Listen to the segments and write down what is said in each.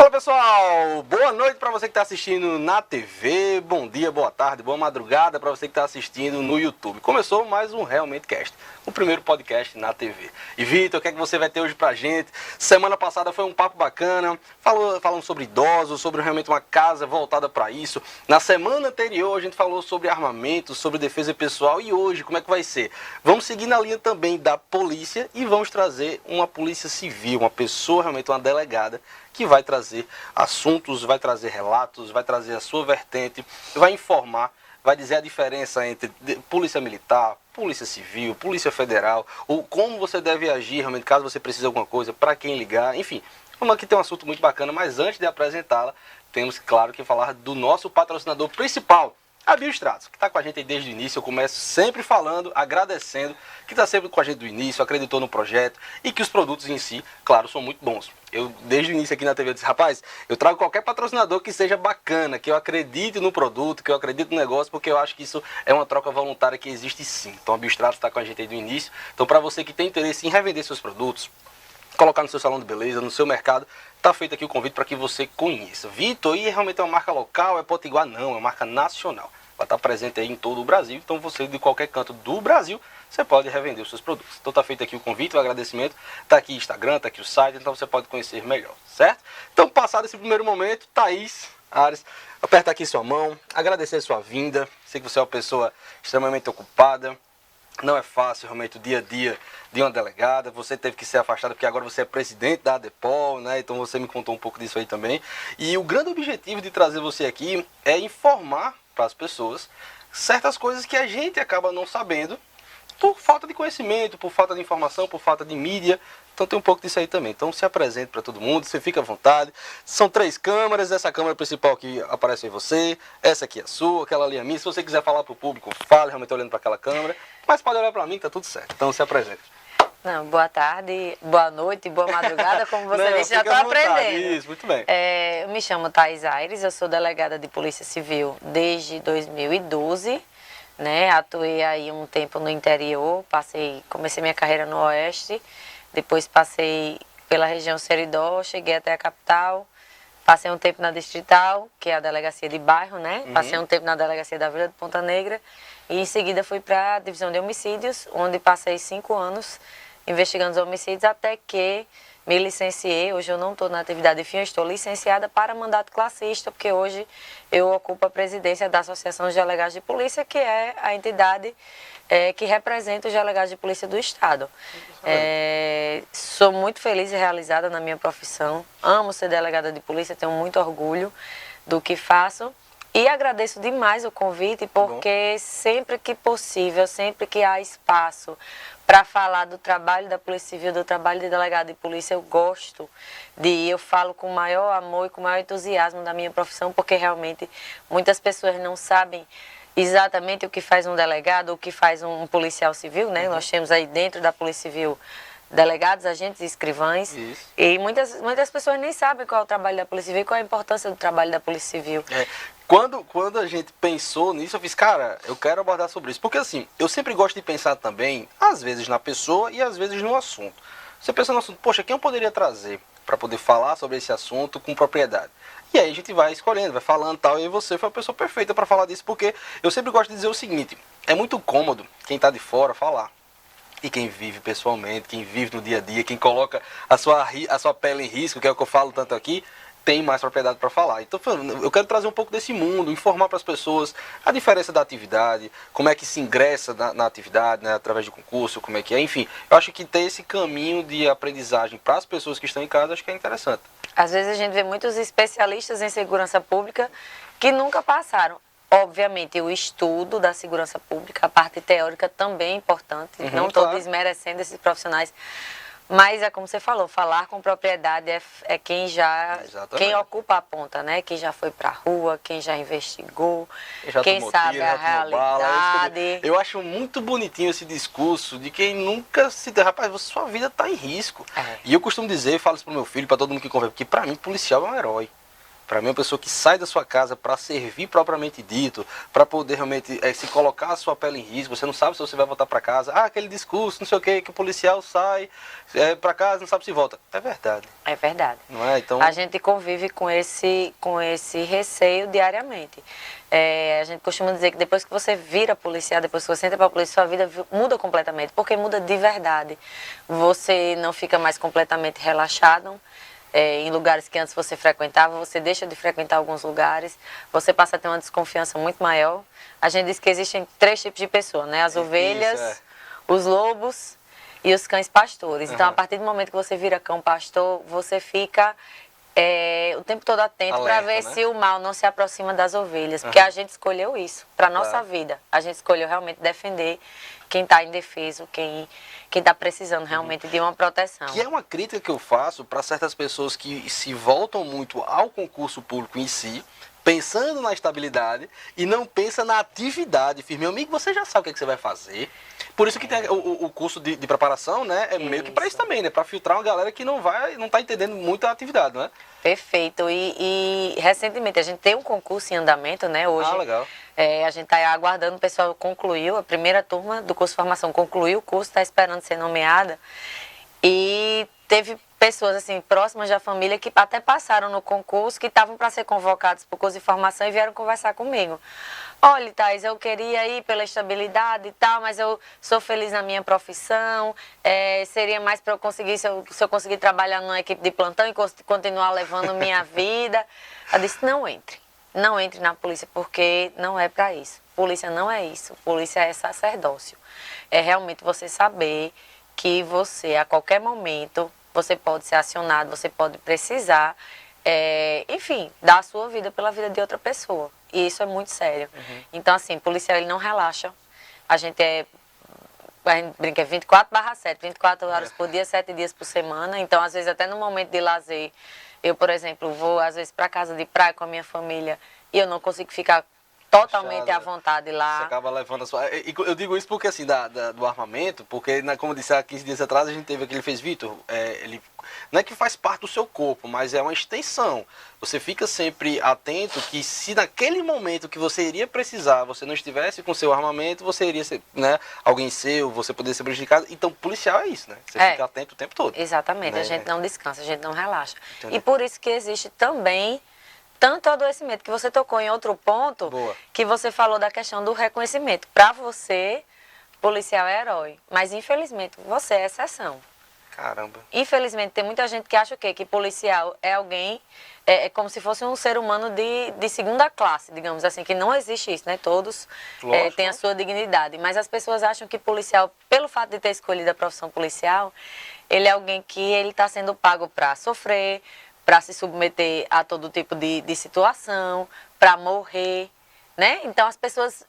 Fala pessoal, boa noite para você que está assistindo na TV, bom dia, boa tarde, boa madrugada para você que está assistindo no YouTube. Começou mais um Realmente Cast, o primeiro podcast na TV. E Vitor, o que é que você vai ter hoje pra gente? Semana passada foi um papo bacana, falando sobre idosos, sobre realmente uma casa voltada para isso. Na semana anterior a gente falou sobre armamento, sobre defesa pessoal e hoje como é que vai ser? Vamos seguir na linha também da polícia e vamos trazer uma polícia civil, uma pessoa realmente, uma delegada, que vai trazer assuntos, vai trazer relatos, vai trazer a sua vertente, vai informar, vai dizer a diferença entre polícia militar, polícia civil, polícia federal, ou como você deve agir realmente caso você precise de alguma coisa, para quem ligar, enfim. Vamos aqui ter um assunto muito bacana, mas antes de apresentá-la, temos, claro, que falar do nosso patrocinador principal, a Biostratos, que está com a gente aí desde o início. Eu começo sempre falando, agradecendo, que está sempre com a gente do início, acreditou no projeto e que os produtos em si, claro, são muito bons. Eu, desde o início aqui na TV, eu disse, rapaz, eu trago qualquer patrocinador que seja bacana, que eu acredite no produto, que eu acredite no negócio, porque eu acho que isso é uma troca voluntária que existe sim. Então a Biostratos está com a gente aí do início. Então para você que tem interesse em revender seus produtos, colocar no seu salão de beleza, no seu mercado, está feito aqui o convite para que você conheça. Vitor, e realmente é uma marca local, é potiguar? Não, é uma marca nacional. Vai estar presente aí em todo o Brasil, então você de qualquer canto do Brasil, você pode revender os seus produtos. Então está feito aqui o convite, o agradecimento, está aqui o Instagram, está aqui o site, então você pode conhecer melhor, certo? Então passado esse primeiro momento, Thaís Ares, aperta aqui sua mão, agradecer a sua vinda, sei que você é uma pessoa extremamente ocupada, não é fácil realmente o dia a dia de uma delegada, você teve que ser afastada porque agora você é presidente da ADEPOL, né? Então você me contou um pouco disso aí também. E o grande objetivo de trazer você aqui é informar para as pessoas certas coisas que a gente acaba não sabendo por falta de conhecimento, por falta de informação, por falta de mídia. Então tem um pouco disso aí também. Então se apresente para todo mundo, você fica à vontade. São 3 câmeras, essa câmera principal que aparece em você, essa aqui é a sua, aquela ali é a minha. Se você quiser falar para o público, fale realmente olhando para aquela câmera, mas pode olhar para mim que tá tudo certo. Então se apresente. Não, boa tarde, boa noite, boa madrugada, como você Não, disse, já estou aprendendo. Isso, muito bem. Eu me chamo Thaís Aires, eu sou delegada de Polícia Civil desde 2012, né? Atuei aí um tempo no interior, comecei minha carreira no Oeste, depois passei pela região Seridó, cheguei até a capital, passei um tempo na Distrital, que é a delegacia de bairro, né? Passei um tempo na delegacia da Vila de Ponta Negra e em seguida fui para a divisão de homicídios, onde passei 5 anos investigando os homicídios até que me licenciei. Hoje eu não estou na atividade de fim, eu estou licenciada para mandato classista, porque hoje eu ocupo a presidência da Associação dos Delegados de Polícia, que é a entidade que representa os delegados de polícia do Estado. Sou muito feliz e realizada na minha profissão, amo ser delegada de polícia, tenho muito orgulho do que faço. E agradeço demais o convite, porque sempre que possível, sempre que há espaço para falar do trabalho da Polícia Civil, do trabalho de delegado de polícia, eu gosto de ir. Eu falo com o maior amor e com o maior entusiasmo da minha profissão, porque realmente muitas pessoas não sabem exatamente o que faz um delegado, o que faz um policial civil, né? Nós temos aí dentro da Polícia Civil delegados, agentes e escrivães. Isso. E muitas pessoas nem sabem qual é o trabalho da Polícia Civil e qual é a importância do trabalho da Polícia Civil. Quando a gente pensou nisso, eu fiz, cara, eu quero abordar sobre isso. Porque assim, eu sempre gosto de pensar também, às vezes na pessoa e às vezes no assunto. Você pensa no assunto, poxa, quem eu poderia trazer para poder falar sobre esse assunto com propriedade? E aí a gente vai escolhendo, vai falando tal, e você foi a pessoa perfeita para falar disso, porque eu sempre gosto de dizer o seguinte, é muito cômodo quem está de fora falar. E quem vive pessoalmente, quem vive no dia a dia, quem coloca a sua pele em risco, que é o que eu falo tanto aqui, tem mais propriedade para falar. Então eu quero trazer um pouco desse mundo, informar para as pessoas a diferença da atividade, como é que se ingressa na atividade, né, através de concurso, como é que é, enfim. Eu acho que ter esse caminho de aprendizagem para as pessoas que estão em casa, acho que é interessante. Às vezes a gente vê muitos especialistas em segurança pública que nunca passaram. Obviamente, o estudo da segurança pública, a parte teórica também é importante. Não estou desmerecendo esses profissionais. Mas é como você falou, falar com propriedade é quem quem ocupa a ponta, né? Quem já foi para a rua, quem já investigou, quem sabe a realidade. Eu acho muito bonitinho esse discurso de quem nunca se... Rapaz, sua vida está em risco. E eu costumo dizer, falo isso pro meu filho, para todo mundo que conversa, porque para mim policial é um herói. Para mim, uma pessoa que sai da sua casa para servir propriamente dito, para poder realmente se colocar a sua pele em risco, você não sabe se você vai voltar para casa. Ah, aquele discurso, não sei o que o policial sai para casa, não sabe se volta. É verdade. É verdade. Não é? Então... A gente convive com esse receio diariamente. A gente costuma dizer que depois que você vira policial, depois que você entra para a polícia, sua vida muda completamente, porque muda de verdade. Você não fica mais completamente relaxado. Em lugares que antes você frequentava, você deixa de frequentar alguns lugares, você passa a ter uma desconfiança muito maior. A gente diz que existem 3 tipos de pessoas, né? As ovelhas, os lobos e os cães pastores. Então, a partir do momento que você vira cão pastor, você fica o tempo todo atento para ver, né, se o mal não se aproxima das ovelhas, porque a gente escolheu isso para a nossa vida. A gente escolheu realmente defender quem está indefeso, quem está precisando realmente de uma proteção. Que é uma crítica que eu faço para certas pessoas que se voltam muito ao concurso público em si, pensando na estabilidade e não pensa na atividade. Meu amigo, você já sabe o que você vai fazer. Por isso que tem o curso de preparação, né? É meio que para isso também, né? Para filtrar uma galera que não está entendendo muito a atividade, não é? Perfeito. E recentemente a gente tem um concurso em andamento, né? Hoje. Ah, legal. A gente está aguardando, o pessoal concluiu, a primeira turma do curso de formação concluiu o curso, está esperando ser nomeada. E teve pessoas assim próximas da família que até passaram no concurso, que estavam para ser convocados para o curso de formação e vieram conversar comigo. Olha, Thais, eu queria ir pela estabilidade e tal, mas eu sou feliz na minha profissão, seria mais para eu conseguir, se eu conseguir trabalhar numa equipe de plantão e continuar levando minha vida. Eu disse, não entre na polícia, porque não é para isso. Polícia não é isso, polícia é sacerdócio. É realmente você saber que você, a qualquer momento, você pode ser acionado, você pode precisar, enfim, dar a sua vida pela vida de outra pessoa. E isso é muito sério. Então, assim, policial, ele não relaxa. A gente brinca 24/7, 24 horas por dia, 7 dias por semana. Então, às vezes, até no momento de lazer, eu, por exemplo, vou, às vezes, para casa de praia com a minha família e eu não consigo ficar totalmente à vontade lá. Você acaba levando a sua... Eu digo isso porque, assim, do armamento, porque, como eu disse há 15 dias atrás, a gente teve aquele fez, Vitor, ele não é que faz parte do seu corpo, mas é uma extensão. Você fica sempre atento que se naquele momento que você iria precisar, você não estivesse com seu armamento, você iria ser, né, alguém seu, você poderia ser prejudicado. Então, policial é isso, né? Você fica atento o tempo todo. Exatamente, né? A gente não descansa, a gente não relaxa. Entendi. E por isso que existe também tanto adoecimento, que você tocou em outro ponto, que você falou da questão do reconhecimento. Para você, policial é herói, mas infelizmente você é exceção. Caramba. Infelizmente tem muita gente que acha o quê? Que policial é alguém, como se fosse um ser humano de segunda classe, digamos assim, que não existe isso, né? Todos têm a sua dignidade, mas as pessoas acham que policial, pelo fato de ter escolhido a profissão policial, ele é alguém que ele está sendo pago para sofrer, para se submeter a todo tipo de situação, para morrer, né? Então as pessoas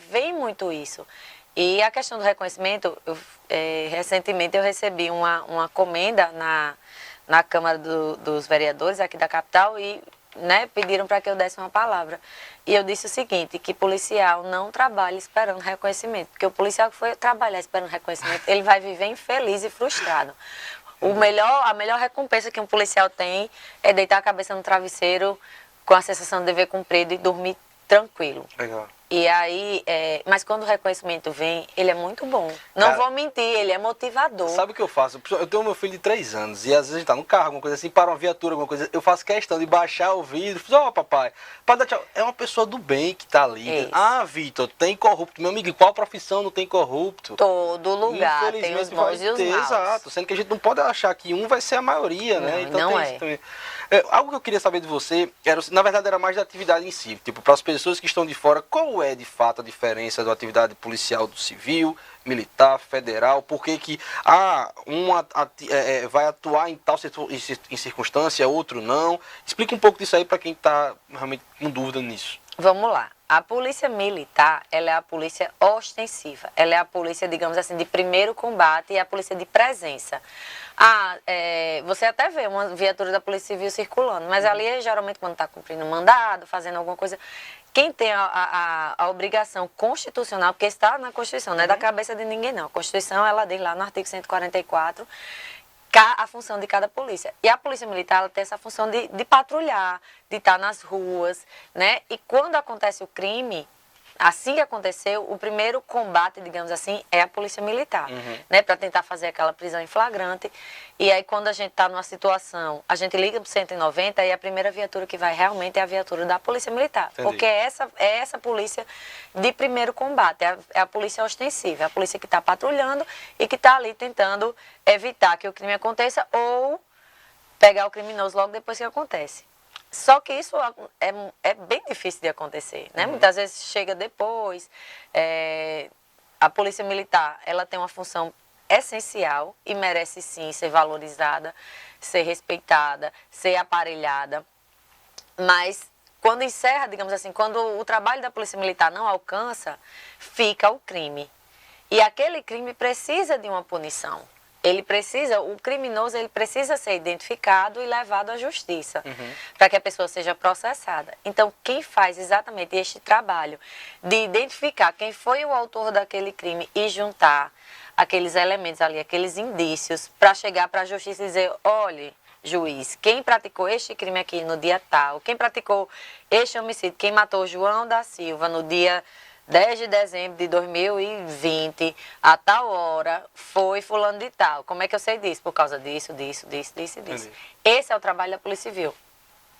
veem muito isso. E a questão do reconhecimento, recentemente eu recebi uma comenda na Câmara dos Vereadores aqui da capital e, né, pediram para que eu desse uma palavra. E eu disse o seguinte, que policial não trabalha esperando reconhecimento, porque o policial que foi trabalhar esperando reconhecimento, ele vai viver infeliz e frustrado. A melhor recompensa que um policial tem é deitar a cabeça no travesseiro com a sensação de dever cumprido e dormir tranquilo. Legal. E aí, mas quando o reconhecimento vem, ele é muito bom. Não vou mentir, ele é motivador. Sabe o que eu faço? Eu tenho meu filho de 3 anos e às vezes a gente tá no carro, alguma coisa assim, para uma viatura, alguma coisa, eu faço questão de baixar o vidro, papai, para dar tchau. É uma pessoa do bem que tá ali. Isso. Ah, Vitor, tem corrupto. Meu amigo, qual profissão não tem corrupto? Todo lugar tem os bons e os maus. Exato, sendo que a gente não pode achar que um vai ser a maioria, né? Então não tem isso também. Algo que eu queria saber de você, na verdade era mais da atividade em si, tipo, para as pessoas que estão de fora, qual é de fato a diferença da atividade policial do civil, militar, federal, por que vai atuar em tal em circunstância, outro não? Explica um pouco disso aí para quem está realmente com dúvida nisso. Vamos lá. A polícia militar, ela é a polícia ostensiva. Ela é a polícia, digamos assim, de primeiro combate e a polícia de presença. Você até vê uma viatura da Polícia Civil circulando, mas ali geralmente quando está cumprindo um mandado, fazendo alguma coisa, quem tem a obrigação constitucional, porque está na Constituição, não é da cabeça de ninguém não. A Constituição, ela diz lá no artigo 144, a função de cada polícia. E a polícia militar ela tem essa função de patrulhar, de estar nas ruas, né? E quando acontece o crime, assim que aconteceu, o primeiro combate, digamos assim, é a polícia militar, né? Para tentar fazer aquela prisão em flagrante. E aí, quando a gente está numa situação, a gente liga para o 190 e a primeira viatura que vai realmente é a viatura da polícia militar. Entendi. Porque é essa polícia de primeiro combate, é a polícia ostensiva, é a polícia que está patrulhando e que está ali tentando evitar que o crime aconteça ou pegar o criminoso logo depois que acontece. Só que isso é bem difícil de acontecer, né? Muitas vezes chega depois. A polícia militar, ela tem uma função essencial e merece sim ser valorizada, ser respeitada, ser aparelhada. Mas quando encerra, digamos assim, quando o trabalho da polícia militar não alcança, fica o crime. E aquele crime precisa de uma punição. O criminoso ele precisa ser identificado e levado à justiça, para que a pessoa seja processada. Então, quem faz exatamente este trabalho de identificar quem foi o autor daquele crime e juntar aqueles elementos ali, aqueles indícios, para chegar para a justiça e dizer, olhe, juiz, quem praticou este crime aqui no dia tal, quem praticou este homicídio, quem matou João da Silva no dia 10 de dezembro de 2020, a tal hora, foi fulano de tal. Como é que eu sei disso? Por causa disso. Entendi. Esse é o trabalho da Polícia Civil.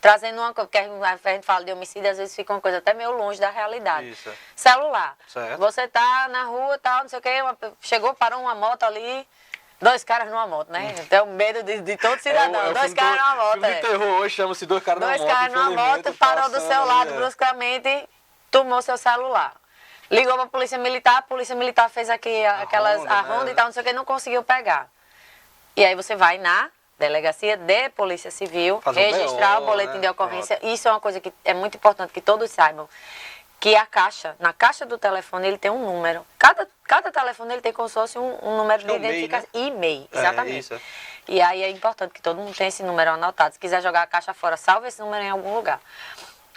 Trazendo uma coisa, porque a gente fala de homicídio, às vezes fica uma coisa até meio longe da realidade. Isso. Celular. Certo. Você tá na rua, tal, não sei o quê, chegou, parou uma moto ali, 2 caras numa moto, né? Tem o medo de todo cidadão. 2 caras numa moto. O terror hoje chama-se 2 caras numa moto. 2 caras numa moto, parou do seu lado bruscamente, tomou seu celular. Ligou para a polícia militar fez aqui a ronda e tal, não sei o que, não conseguiu pegar. E aí você vai na delegacia de polícia civil, registrar o boletim de ocorrência. Isso é uma coisa que é muito importante que todos saibam. Que na caixa do telefone ele tem um número. Cada telefone ele tem como se fosse um número de identificação. E-mail, exatamente. Isso. E aí é importante que todo mundo tenha esse número anotado. Se quiser jogar a caixa fora, salve esse número em algum lugar.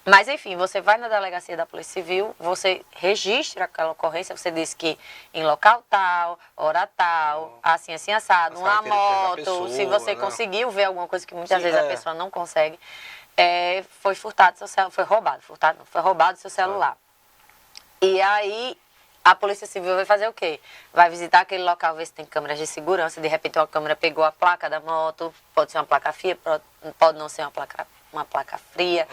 Mas, enfim, você vai na delegacia da Polícia Civil, você registra aquela ocorrência, você diz que em local tal, hora tal, assim, assado, uma moto, pessoa, se você conseguiu ver alguma coisa que muitas vezes a pessoa não consegue, foi furtado seu celular, foi roubado seu celular. E aí, a Polícia Civil vai fazer o quê? Vai visitar aquele local, ver se tem câmeras de segurança, de repente uma câmera pegou a placa da moto, pode ser uma placa fria, pode não ser uma placa fria,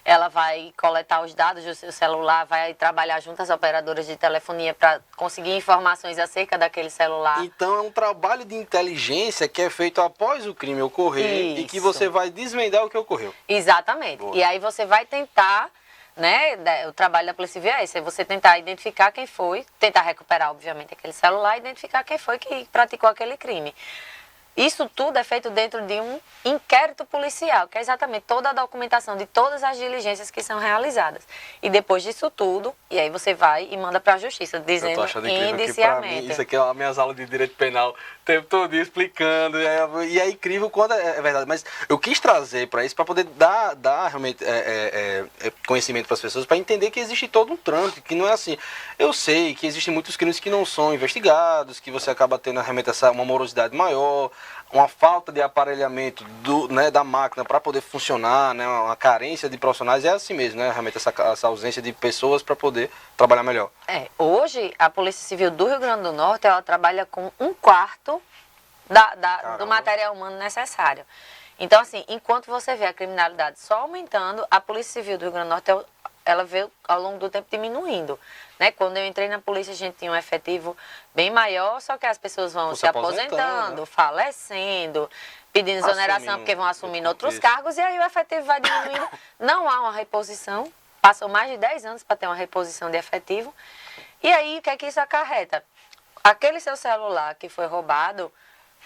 ela vai coletar os dados do seu celular, vai trabalhar junto às operadoras de telefonia para conseguir informações acerca daquele celular. Então é um trabalho de inteligência que é feito após o crime ocorrer e que você vai desvendar o que ocorreu. Exatamente. Boa. E aí você vai tentar, né, o trabalho da Polícia Civil é esse, é você tentar identificar quem foi, tentar recuperar, obviamente, aquele celular e identificar quem foi que praticou aquele crime. Isso tudo é feito dentro de um inquérito policial, que é exatamente toda a documentação de todas as diligências que são realizadas. E depois disso tudo, e aí você vai e manda para a justiça, dizendo indiciamento. Isso aqui é as minhas aulas de direito penal, o tempo todo explicando, e é incrível quando é verdade. Mas eu quis trazer para isso, para poder dar realmente conhecimento para as pessoas, para entender que existe todo um trânsito, que não é assim. Eu sei que existem muitos crimes que não são investigados, que você acaba tendo realmente uma morosidade maior, uma falta de aparelhamento da máquina para poder funcionar, né, uma carência de profissionais, é assim mesmo, né, realmente essa ausência de pessoas para poder trabalhar melhor. Hoje, a Polícia Civil do Rio Grande do Norte, ela trabalha com 1/4 do material humano necessário. Então, assim, enquanto você vê a criminalidade só aumentando, a Polícia Civil do Rio Grande do Norte, ela veio ao longo do tempo diminuindo. Né? Quando eu entrei na polícia, a gente tinha um efetivo bem maior, só que as pessoas vão se aposentando, falecendo, pedindo exoneração, porque vão assumindo outros cargos, e aí o efetivo vai diminuindo. Não há uma reposição, passou mais de 10 anos para ter uma reposição de efetivo. E aí, o que é que isso acarreta? Aquele seu celular que foi roubado,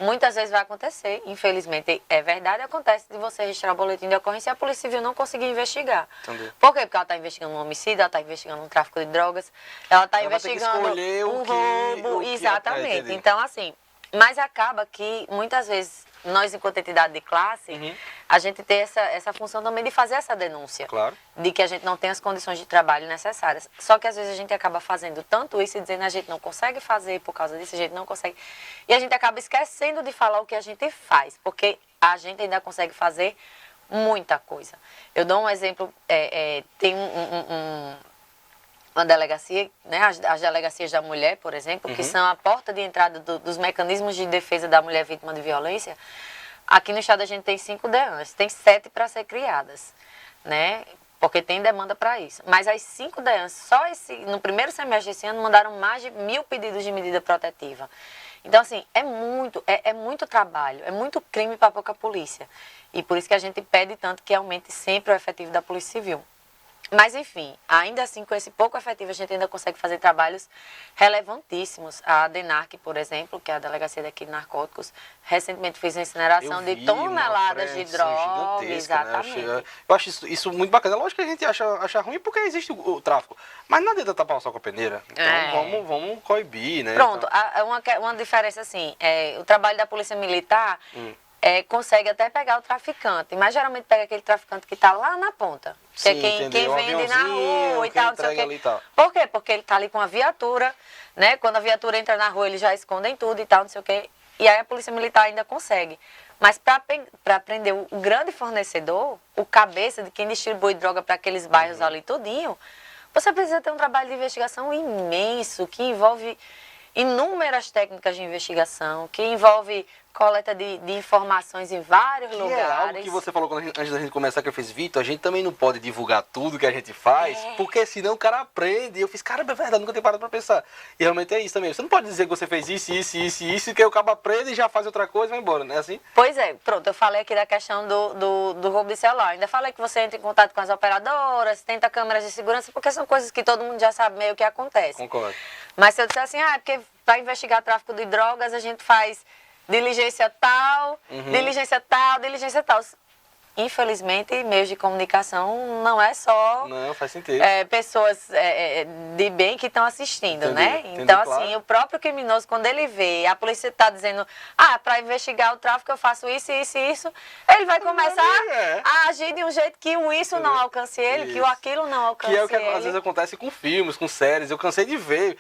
muitas vezes vai acontecer, infelizmente é verdade, acontece de você registrar o boletim de ocorrência e a Polícia Civil não conseguir investigar. Entendi. Por quê? Porque ela está investigando um homicídio, ela está investigando um tráfico de drogas, ela está investigando um roubo, exatamente. Então, assim, mas acaba que muitas vezes nós enquanto entidade de classe, a gente tem essa função também de fazer essa denúncia. Claro. De que a gente não tem as condições de trabalho necessárias. Só que às vezes a gente acaba fazendo tanto isso e dizendo a gente não consegue fazer por causa disso, a gente não consegue. E a gente acaba esquecendo de falar o que a gente faz, porque a gente ainda consegue fazer muita coisa. Eu dou um exemplo, tem uma delegacia, né, as delegacias da mulher, por exemplo, que são a porta de entrada dos mecanismos de defesa da mulher vítima de violência. Aqui no estado a gente tem 5 DEANs, tem 7 para ser criadas, né? Porque tem demanda para isso. Mas as 5 DEANs, só no primeiro semestre desse ano, mandaram mais de 1.000 pedidos de medida protetiva. Então, assim, é muito trabalho, é muito crime para pouca polícia. E por isso que a gente pede tanto que aumente sempre o efetivo da Polícia Civil. Mas, enfim, ainda assim, com esse pouco efetivo, a gente ainda consegue fazer trabalhos relevantíssimos. A DENARC, por exemplo, que é a Delegacia daqui de Narcóticos, recentemente fez uma incineração de toneladas de drogas. Exatamente. Né? Eu acho isso muito bacana. Lógico que a gente acha ruim porque existe o tráfico. Mas não adianta tapar o sol com a peneira. Então vamos coibir, né? Pronto, uma diferença assim, o trabalho da Polícia Militar... consegue até pegar o traficante, mas geralmente pega aquele traficante que está lá na ponta. Que é quem vende na rua e tal, não sei o quê. Por quê? Porque ele está ali com a viatura, né? Quando a viatura entra na rua, eles já escondem tudo e tal, não sei o quê. E aí a Polícia Militar ainda consegue. Mas para prender o grande fornecedor, o cabeça de quem distribui droga para aqueles bairros ali todinho, você precisa ter um trabalho de investigação imenso, que envolve inúmeras técnicas de investigação, que envolve coleta de informações em vários lugares. É algo que você falou antes da gente começar, que eu fiz, Vitor, a gente também não pode divulgar tudo que a gente faz, porque senão o cara aprende. E eu fiz, cara, é verdade, nunca tenho parado pra pensar. E realmente é isso também. Você não pode dizer que você fez isso, que aí o cara aprende e já faz outra coisa e vai embora, não é assim? Pois é, pronto, eu falei aqui da questão do roubo de celular. Ainda falei que você entra em contato com as operadoras, tenta câmeras de segurança, porque são coisas que todo mundo já sabe meio que acontece. Concordo. Mas se eu disser assim, porque para investigar tráfico de drogas a gente faz diligência tal, diligência tal. Infelizmente, meios de comunicação não é só faz sentido. Pessoas de bem que estão assistindo, né? Então, assim, o próprio criminoso, quando ele vê, a polícia está dizendo, para investigar o tráfico eu faço isso, ele vai começar a agir de um jeito que o isso não alcance ele, que o aquilo não alcance ele. Que é o que às vezes acontece com filmes, com séries, eu cansei de ver.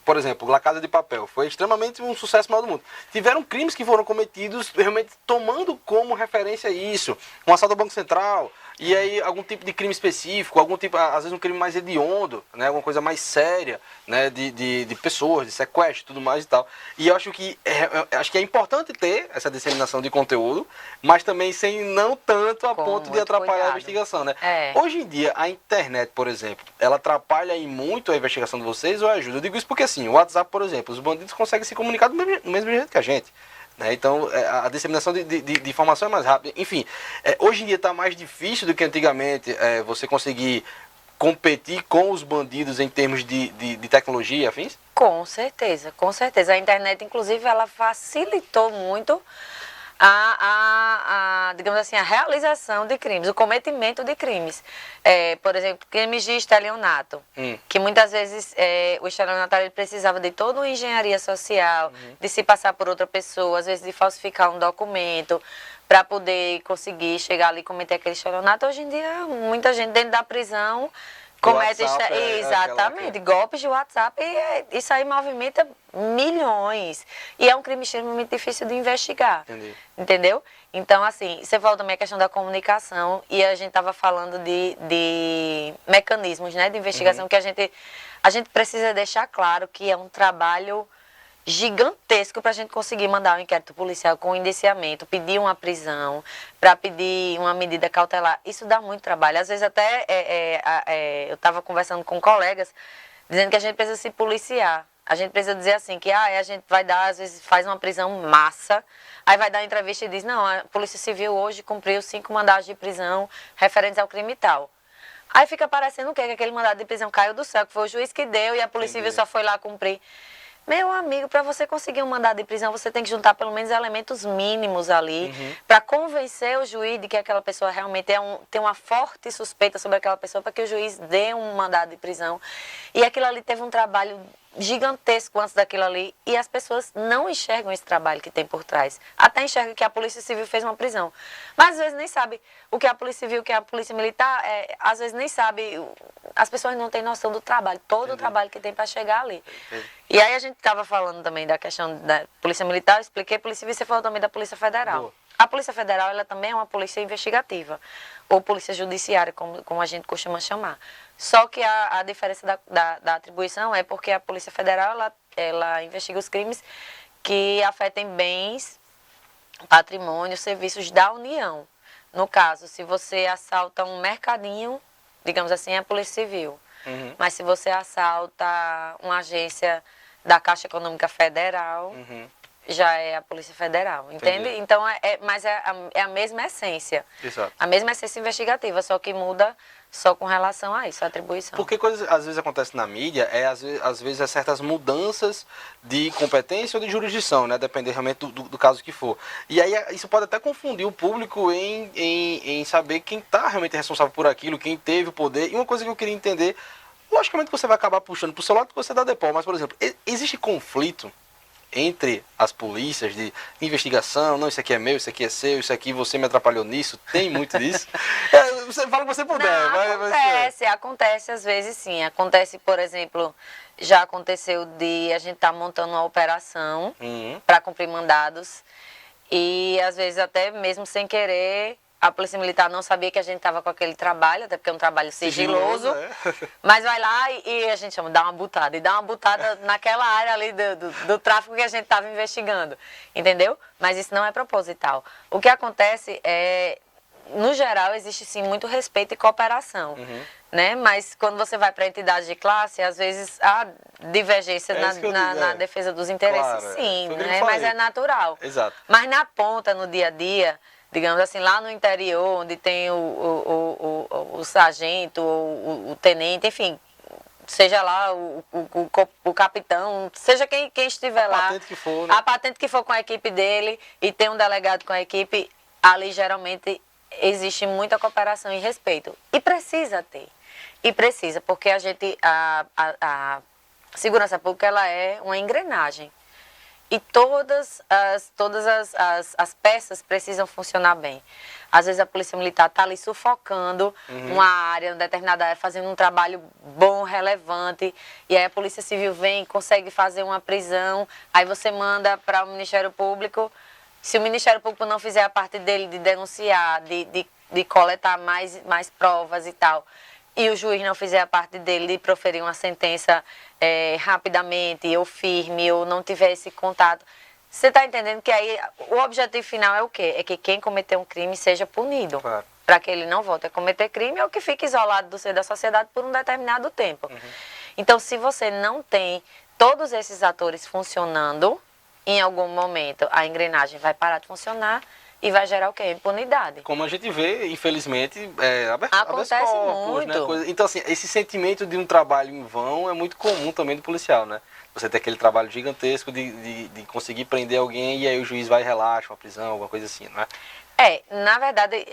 Por exemplo, La Casa de Papel foi extremamente um sucesso maior do mundo. Tiveram crimes que foram cometidos realmente tomando como referência isso, um assalto ao Banco Central, e aí algum tipo de crime específico, algum tipo, às vezes um crime mais hediondo, né, alguma coisa mais séria, né, de pessoas, de sequestro, tudo mais e tal. E eu acho que é importante ter essa disseminação de conteúdo, mas também sem não tanto a ponto de atrapalhar a investigação, né? Hoje em dia, a internet, por exemplo, ela atrapalha aí muito a investigação de vocês ou ajuda? Eu digo isso porque assim, o WhatsApp, por exemplo, os bandidos conseguem se comunicar do mesmo jeito que a gente. Então, a disseminação de informação é mais rápida. Enfim, hoje em dia está mais difícil do que antigamente você conseguir competir com os bandidos em termos de tecnologia e afins? Com certeza, com certeza. A internet, inclusive, ela facilitou muito digamos assim, a realização de crimes, o cometimento de crimes. Por exemplo, crimes de estelionato, que muitas vezes o estelionato ele precisava de toda uma engenharia social, de se passar por outra pessoa, às vezes de falsificar um documento para poder conseguir chegar ali e cometer aquele estelionato. Hoje em dia, muita gente dentro da prisão comete exatamente golpes de WhatsApp e isso aí movimenta milhões. E é um crime extremamente difícil de investigar. Entendeu? Então, assim, você falou também a questão da comunicação e a gente estava falando de mecanismos, né, de investigação que a gente precisa deixar claro que é um trabalho gigantesco para a gente conseguir mandar um inquérito policial com indiciamento, pedir uma prisão, para pedir uma medida cautelar. Isso dá muito trabalho. Às vezes até eu estava conversando com colegas, dizendo que a gente precisa se policiar. A gente precisa dizer assim, que a gente vai dar, às vezes faz uma prisão massa, aí vai dar uma entrevista e diz, não, a Polícia Civil hoje cumpriu 5 mandados de prisão referentes ao crime tal. Aí fica parecendo o quê? Que aquele mandado de prisão caiu do céu, que foi o juiz que deu e a Polícia Civil só foi lá cumprir. Meu amigo, para você conseguir um mandado de prisão, você tem que juntar pelo menos elementos mínimos ali para convencer o juiz de que aquela pessoa realmente tem uma forte suspeita sobre aquela pessoa para que o juiz dê um mandado de prisão. E aquilo ali teve um trabalho gigantesco antes daquilo ali e as pessoas não enxergam esse trabalho que tem por trás. Até enxergam que a Polícia Civil fez uma prisão. Mas às vezes nem sabe o que é a Polícia Civil, o que é a Polícia Militar, às vezes nem sabe, as pessoas não têm noção do trabalho, todo o trabalho que tem para chegar ali. E aí a gente estava falando também da questão da Polícia Militar, eu expliquei, Polícia Civil, você falou também da Polícia Federal. Boa. A Polícia Federal, ela também é uma polícia investigativa, ou polícia judiciária, como a gente costuma chamar. Só que a diferença da atribuição é porque a Polícia Federal, ela investiga os crimes que afetem bens, patrimônio, serviços da União. No caso, se você assalta um mercadinho, digamos assim, é a Polícia Civil. Uhum. Mas se você assalta uma agência da Caixa Econômica Federal, já é a Polícia Federal, entende? Entendi. Então, mas é a mesma essência. Exato. A mesma essência investigativa, só que muda só com relação a isso, a atribuição. Porque coisas às vezes acontecem na mídia, às vezes é certas mudanças de competência ou de jurisdição, né? Depender realmente do caso que for. E aí isso pode até confundir o público em saber quem está realmente responsável por aquilo, quem teve o poder. E uma coisa que eu queria entender, logicamente você vai acabar puxando para o seu lado que você dá depó, mas, por exemplo, existe conflito entre as polícias de investigação, não, isso aqui é meu, isso aqui é seu, isso aqui você me atrapalhou nisso, tem muito disso? Você fala o que você puder. Não, acontece às vezes sim. Acontece, por exemplo, já aconteceu de a gente estar montando uma operação para cumprir mandados e às vezes até mesmo sem querer a Polícia Militar não sabia que a gente estava com aquele trabalho, até porque é um trabalho sigiloso, mas vai lá e a gente chama, dá uma butada, e dá uma butada naquela área ali do tráfico que a gente estava investigando, entendeu? Mas isso não é proposital. O que acontece é, no geral, existe sim muito respeito e cooperação, né? Mas quando você vai para entidades de classe, às vezes há divergência na defesa dos interesses, claro, sim, né? Mas é natural. Exato. Mas na ponta, no dia a dia, digamos assim, lá no interior, onde tem o sargento, o tenente, enfim, seja lá o capitão, seja quem estiver lá, patente que for, né? a patente que for com a equipe dele e tem um delegado com a equipe, ali geralmente existe muita cooperação e respeito. E precisa ter. E precisa, porque a segurança pública ela é uma engrenagem. E todas as peças precisam funcionar bem. Às vezes a Polícia Militar está ali sufocando uma área, uma determinada área, fazendo um trabalho bom, relevante, e aí a Polícia Civil vem, consegue fazer uma prisão, aí você manda para o Ministério Público. Se o Ministério Público não fizer a parte dele de denunciar, de coletar mais provas e tal, e o juiz não fizer a parte dele de proferir uma sentença rapidamente, ou firme, ou não tiver esse contato, você está entendendo que aí o objetivo final é o quê? É que quem cometeu um crime seja punido. Claro. Para que ele não volte a cometer crime ou que fique isolado do seio da sociedade por um determinado tempo. Então, se você não tem todos esses atores funcionando, em algum momento a engrenagem vai parar de funcionar e vai gerar o quê? Impunidade. Como a gente vê, infelizmente, acontece habeas corpus, muito. né? Então, assim, esse sentimento de um trabalho em vão é muito comum também do policial, né? Você tem aquele trabalho gigantesco de conseguir prender alguém e aí o juiz vai e relaxa uma prisão, alguma coisa assim, não é? Na verdade,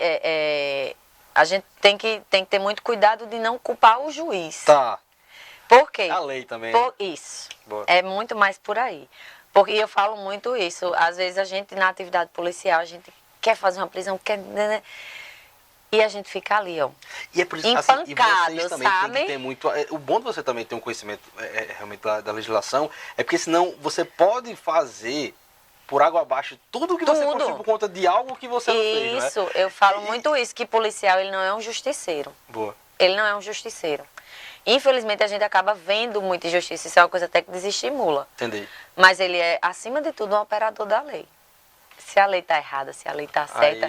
a gente tem que ter muito cuidado de não culpar o juiz. Tá. Por quê? A lei também. Né? Isso. Boa. É muito mais por aí. Porque eu falo muito isso. Às vezes a gente, na atividade policial, a gente quer fazer uma prisão, quer... E a gente fica ali, ó. E é por isso empancado, assim, e vocês também sabe? têm que ter muito... O bom de você também ter um conhecimento realmente da legislação é porque senão você pode fazer por água abaixo tudo que você construiu por conta de algo que você não fez, né? Isso, eu falo muito isso, que policial ele não é um justiceiro. Boa. Ele não é um justiceiro. Infelizmente a gente acaba vendo muita injustiça, isso é uma coisa até que desestimula. Entendi. Mas ele é, acima de tudo, um operador da lei. Se a lei está errada, se a lei está certa.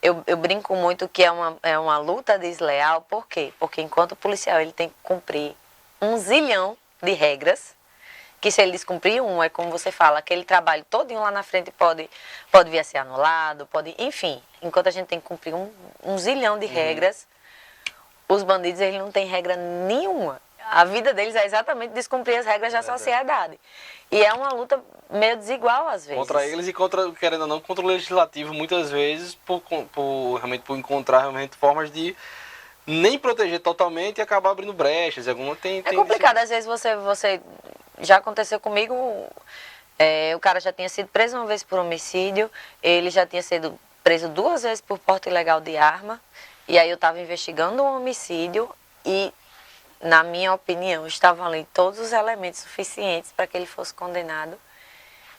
Eu brinco muito que é uma luta desleal. Por quê? Porque enquanto policial ele tem que cumprir 1 zilhão de regras, que se ele descumprir é como você fala, aquele trabalho todinho lá na frente pode vir a ser anulado, enfim. Enquanto a gente tem que cumprir 1 zilhão de regras, os bandidos eles não têm regra nenhuma. A vida deles é exatamente descumprir as regras da sociedade. E é uma luta meio desigual às vezes. Contra eles e contra, querendo ou não, contra o legislativo, muitas vezes, por encontrar realmente formas de nem proteger totalmente e acabar abrindo brechas. É complicado, às vezes você já aconteceu comigo, o cara já tinha sido preso uma vez por homicídio, ele já tinha sido preso 2 vezes por porte ilegal de arma, e aí eu estava investigando um homicídio e, na minha opinião, estavam ali todos os elementos suficientes para que ele fosse condenado,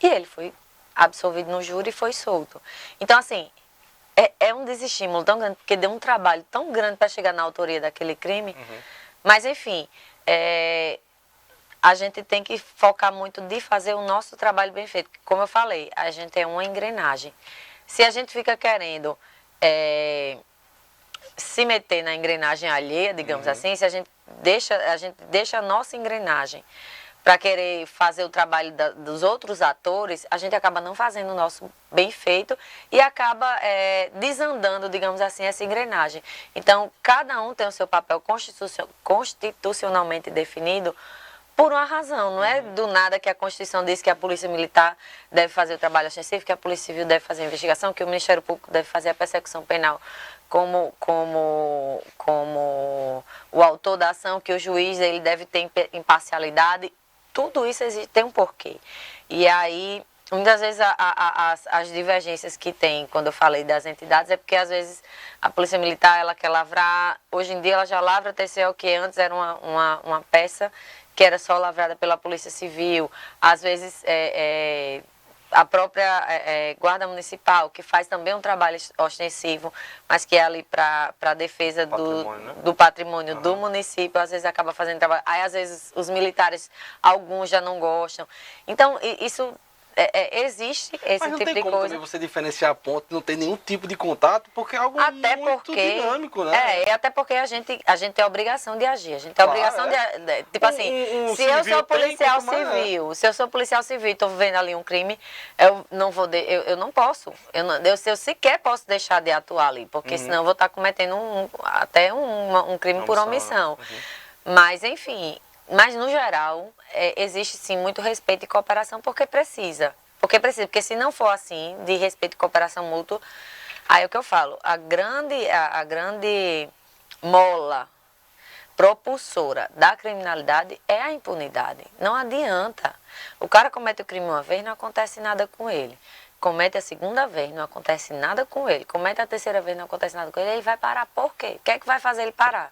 e ele foi absolvido no júri e foi solto. Então, assim, é um desestímulo tão grande, porque deu um trabalho tão grande para chegar na autoria daquele crime, mas, enfim, a gente tem que focar muito de fazer o nosso trabalho bem feito. Como eu falei, a gente é uma engrenagem. Se a gente fica querendo se meter na engrenagem alheia, digamos assim, se a gente deixa a nossa engrenagem para querer fazer o trabalho dos outros atores, a gente acaba não fazendo o nosso bem feito e acaba desandando, digamos assim, essa engrenagem. Então, cada um tem o seu papel constitucionalmente definido por uma razão. Não é do nada que a Constituição diz que a Polícia Militar deve fazer o trabalho ostensivo, que a Polícia Civil deve fazer a investigação, que o Ministério Público deve fazer a persecução penal como o autor da ação, que o juiz ele deve ter imparcialidade. Tudo isso tem um porquê. E aí, muitas vezes, as divergências que tem, quando eu falei das entidades, é porque, às vezes, a Polícia Militar ela quer lavrar. Hoje em dia, ela já lavra TCO, que antes era uma peça que era só lavrada pela Polícia Civil. Às vezes, a própria Guarda Municipal, que faz também um trabalho ostensivo, mas que é ali para a defesa do patrimônio do município, às vezes acaba fazendo trabalho. Aí, às vezes, os militares, alguns já não gostam. Então, isso existe esse tipo de coisa. Mas não tem como também você diferenciar a ponto, não tem nenhum tipo de contato, porque é algo muito dinâmico, né? Até porque a gente tem a obrigação de agir. A gente tem a obrigação de tipo assim, se eu sou policial civil, se eu sou policial civil e estou vendo ali um crime, eu não vou, eu não posso. Eu sequer posso deixar de atuar ali, porque senão eu vou estar cometendo até um crime por omissão. Mas, enfim... Mas, no geral, existe, sim, muito respeito e cooperação porque precisa. Porque se não for assim, de respeito e cooperação mútua, aí é o que eu falo, a grande mola propulsora da criminalidade é a impunidade. Não adianta. O cara comete o crime uma vez, não acontece nada com ele. Comete a segunda vez, não acontece nada com ele. Comete a terceira vez, não acontece nada com ele, ele vai parar por quê? O que é que vai fazer ele parar?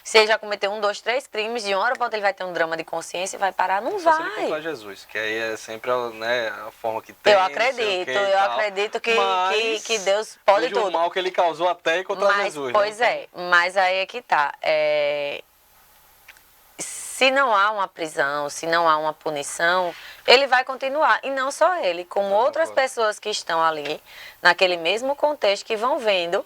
Se ele já cometeu 1, 2, 3 crimes, de uma hora para outra ele vai ter um drama de consciência e vai parar, não vai. Só se ele encontrar Jesus, que aí é sempre a forma que tem. Eu acredito que Deus pode tudo. O mal que ele causou até encontrar Jesus. Pois mas aí é que tá. Se não há uma prisão, se não há uma punição, ele vai continuar. E não só ele, como outras pessoas que estão ali, naquele mesmo contexto, que vão vendo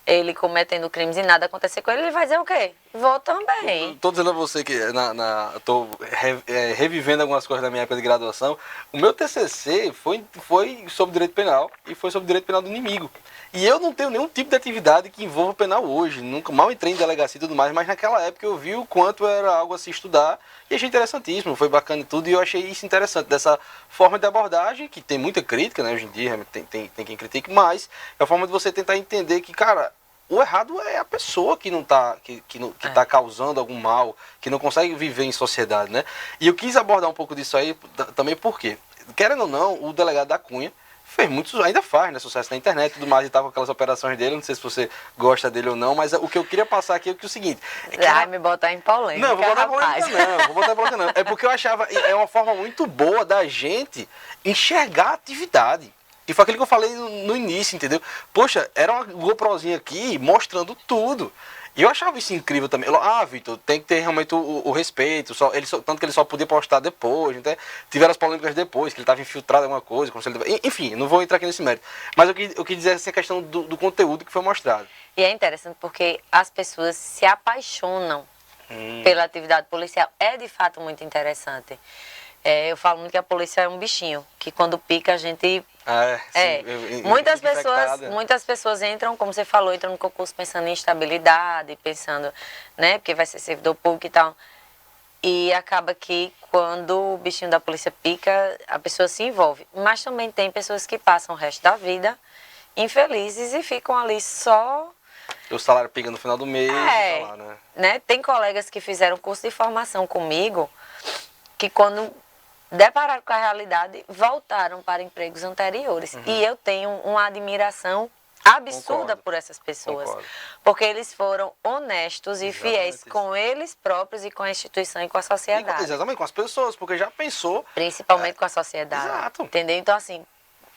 ele cometendo crimes e nada acontecer com ele, ele vai dizer o quê? Vou também. Estou dizendo a você que estou revivendo algumas coisas da minha época de graduação. O meu TCC foi sobre direito penal e foi sobre direito penal do inimigo. E eu não tenho nenhum tipo de atividade que envolva penal hoje. Nunca mal entrei em delegacia e tudo mais, mas naquela época eu vi o quanto era algo a se estudar e achei interessantíssimo. Foi bacana e tudo, e eu achei isso interessante, dessa forma de abordagem, que tem muita crítica, né? Hoje em dia tem quem critique, mas é a forma de você tentar entender que, cara, o errado é a pessoa que não tá, que tá causando algum mal, que não consegue viver em sociedade, né? E eu quis abordar um pouco disso aí também porque, querendo ou não, o delegado da Cunha fez muito, ainda faz, né, sucesso na internet e tudo mais, e tá com aquelas operações dele, não sei se você gosta dele ou não, mas o que eu queria passar aqui é o seguinte... Vai me botar em polêmica, Não, vou botar em polêmica não. É porque eu achava, é uma forma muito boa da gente enxergar a atividade. E foi aquilo que eu falei no início, entendeu? Poxa, era uma GoProzinha aqui mostrando tudo. E eu achava isso incrível também. Vitor, tem que ter realmente o respeito. Tanto que ele só podia postar depois. Então, tiveram as polêmicas depois, que ele estava infiltrado em alguma coisa. Enfim, não vou entrar aqui nesse mérito. Mas eu quis dizer assim, a questão do conteúdo que foi mostrado. E é interessante porque as pessoas se apaixonam pela atividade policial. É de fato muito interessante. Eu falo muito que a polícia é um bichinho, que quando pica a gente... Muitas pessoas entram, como você falou, entram no concurso pensando em estabilidade, pensando, né, porque vai ser servidor público e tal. E acaba que quando o bichinho da polícia pica, a pessoa se envolve. Mas também tem pessoas que passam o resto da vida infelizes e ficam ali só... O salário pica no final do mês e tá lá, né? Tem colegas que fizeram curso de formação comigo que quando depararam com a realidade, voltaram para empregos anteriores. E eu tenho uma admiração absurda Concordo. por essas pessoas. Concordo. Porque eles foram honestos e Exatamente fiéis isso. com eles próprios e com a instituição e com a sociedade. Exatamente, com as pessoas, porque já pensou... Principalmente com a sociedade. Exato. Entendeu? Então, assim,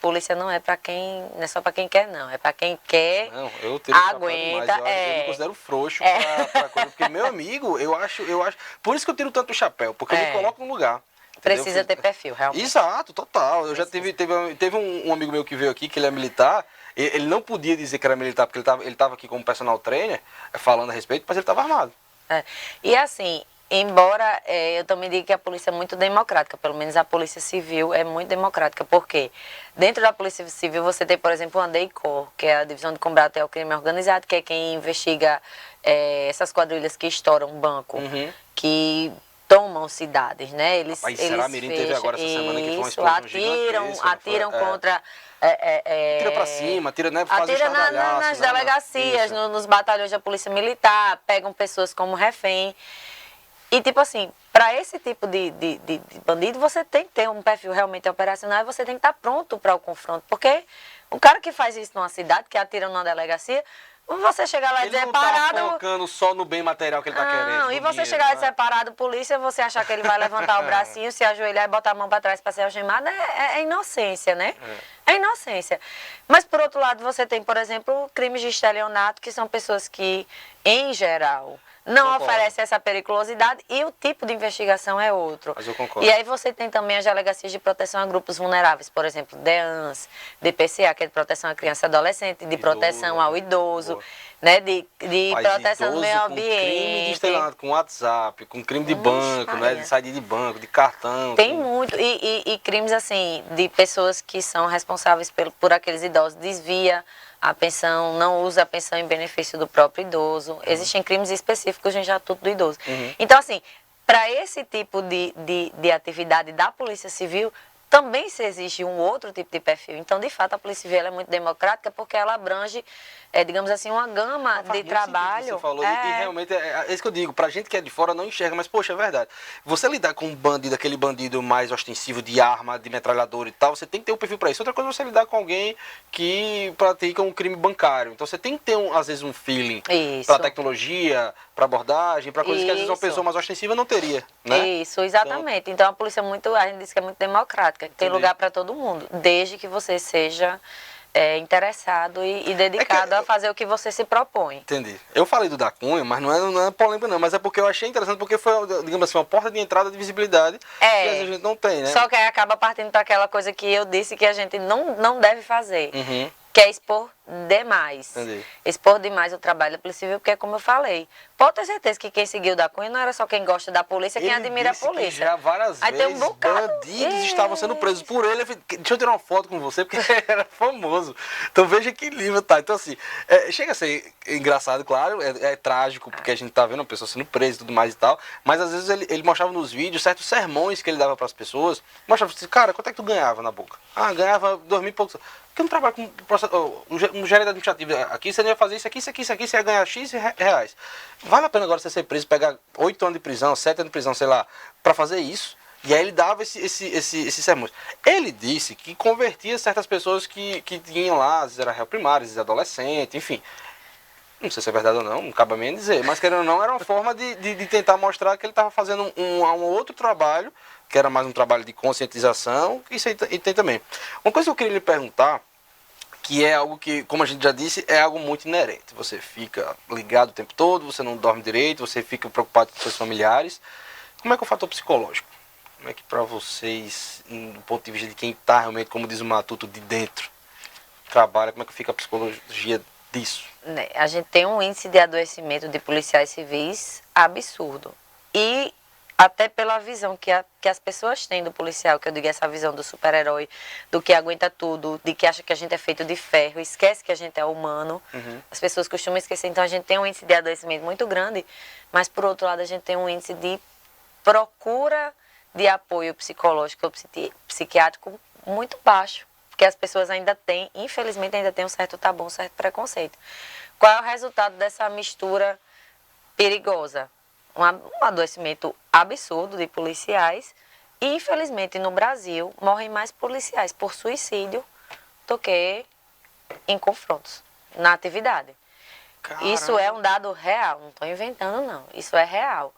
polícia não é para quem... Não é só para quem quer, não. É para quem quer, Não, eu tiro o chapéu aguenta. demais. Eu me considero frouxo pra coisa. Porque meu amigo, eu acho... Por isso que eu tiro tanto o chapéu, porque eu me coloco no lugar. Entendeu? Precisa ter perfil, realmente. Exato, total. Eu já teve um amigo meu que veio aqui, que ele é militar, ele não podia dizer que era militar, porque ele tava aqui como personal trainer, falando a respeito, mas ele estava armado. E assim, embora eu também diga que a polícia é muito democrática, pelo menos a polícia civil é muito democrática, porque dentro da polícia civil você tem, por exemplo, a DEICOR, que é a Divisão de Combate ao Crime Organizado, que é quem investiga essas quadrilhas que estouram banco, que tomam cidades, né? Eles Mirim teve agora essa semana que foi uma isso, explosão atiram contra... Tira pra cima, faz atira nas delegacias, nos batalhões da polícia militar, pegam pessoas como refém. E tipo assim, para esse tipo de bandido, você tem que ter um perfil realmente operacional e você tem que estar pronto para o confronto. Porque o cara que faz isso numa cidade, que atira numa delegacia, você chegar lá e dizer parado... Ele não tá focando só no bem material que ele tá querendo. Não, e você chegar lá e dizer parado, polícia, você achar que ele vai levantar o bracinho, se ajoelhar e botar a mão para trás para ser algemado, é inocência, né? É inocência. Mas, por outro lado, você tem, por exemplo, crimes de estelionato, que são pessoas que, em geral, não oferecem essa periculosidade e o tipo de investigação é outro. Mas eu concordo. E aí você tem também as delegacias de proteção a grupos vulneráveis, por exemplo, DEANS, DPCA, que é de proteção à criança e adolescente, de proteção ao idoso, né, de proteção do meio ambiente. Com crime de estelionato, com WhatsApp, com crime de banco, né, de saída de banco, de cartão. Tem muito. E crimes, assim, de pessoas que são responsáveis por aqueles idosos, desvia a pensão, não usa a pensão em benefício do próprio idoso. Existem crimes específicos no Estatuto do Idoso. Então, assim, para esse tipo de atividade da Polícia Civil, também se exige um outro tipo de perfil. Então, de fato, a Polícia Civil é muito democrática porque ela abrange, digamos assim, uma gama de trabalho. Você falou, e realmente é isso que eu digo, pra gente que é de fora não enxerga, mas poxa, é verdade. Você lidar com um bandido, aquele bandido mais ostensivo de arma, de metralhadora e tal, você tem que ter um perfil pra isso. Outra coisa é você lidar com alguém que pratica um crime bancário. Então você tem que ter, às vezes, um feeling pra tecnologia, pra abordagem, pra coisas que às vezes uma pessoa mais ostensiva não teria, né? Isso, exatamente. Então a polícia a gente diz que é muito democrática, que tem lugar para todo mundo, desde que você seja interessado e dedicado a fazer o que você se propõe. Entendi. Eu falei do da Cunha, mas não é polêmica não, mas é porque eu achei interessante, porque foi, digamos assim, uma porta de entrada de visibilidade que às vezes a gente não tem, né? Só que aí acaba partindo para aquela coisa que eu disse que a gente não deve fazer. Que é expor demais. Entendi. Expor demais o trabalho da Polícia Civil, porque como eu falei, pode ter certeza que quem seguiu da Cunha não era só quem gosta da polícia, quem admira a polícia. Que já várias vezes tem um bocado, bandidos estavam sendo presos por ele. Deixa eu tirar uma foto com você, porque era famoso. Então veja que livro, tá? Então assim, chega a ser engraçado, claro, é trágico, porque a gente tá vendo uma pessoa sendo presa e tudo mais e tal, mas às vezes ele mostrava nos vídeos certos sermões que ele dava para as pessoas, mostrava assim, cara, quanto é que tu ganhava na boca? Ah, ganhava 2.000 e poucos. Porque eu não trabalho com um gerente administrativo aqui, você não ia fazer isso aqui, você ia ganhar X reais. Vale a pena agora você ser preso, pegar 8 anos de prisão, 7 anos de prisão, sei lá, para fazer isso? E aí ele dava esses sermões. Ele disse que convertia certas pessoas que tinham lá, às vezes era réu primário, às vezes adolescente, enfim. Não sei se é verdade ou não cabe a mim dizer, mas querendo ou não, era uma forma de tentar mostrar que ele estava fazendo um outro trabalho, que era mais um trabalho de conscientização, isso aí tem também. Uma coisa que eu queria lhe perguntar, que é algo que, como a gente já disse, é algo muito inerente. Você fica ligado o tempo todo, você não dorme direito, você fica preocupado com seus familiares. Como é que é o fator psicológico? Como é que para vocês, do ponto de vista de quem está realmente, como diz o Matuto, de dentro, trabalha, como é que fica a psicologia disso? A gente tem um índice de adoecimento de policiais civis absurdo. E até pela visão que as pessoas têm do policial, que eu digo essa visão do super-herói, do que aguenta tudo, de que acha que a gente é feito de ferro, esquece que a gente é humano. As pessoas costumam esquecer. Então a gente tem um índice de adoecimento muito grande, mas por outro lado a gente tem um índice de procura de apoio psicológico ou psiquiátrico muito baixo. Porque as pessoas ainda têm, infelizmente ainda tem um certo tabu, um certo preconceito. Qual é o resultado dessa mistura perigosa? Um adoecimento absurdo de policiais, E, infelizmente, no Brasil, morrem mais policiais por suicídio do que em confrontos, na atividade. Caramba. Isso é um dado real, não estou inventando, não. Isso é real.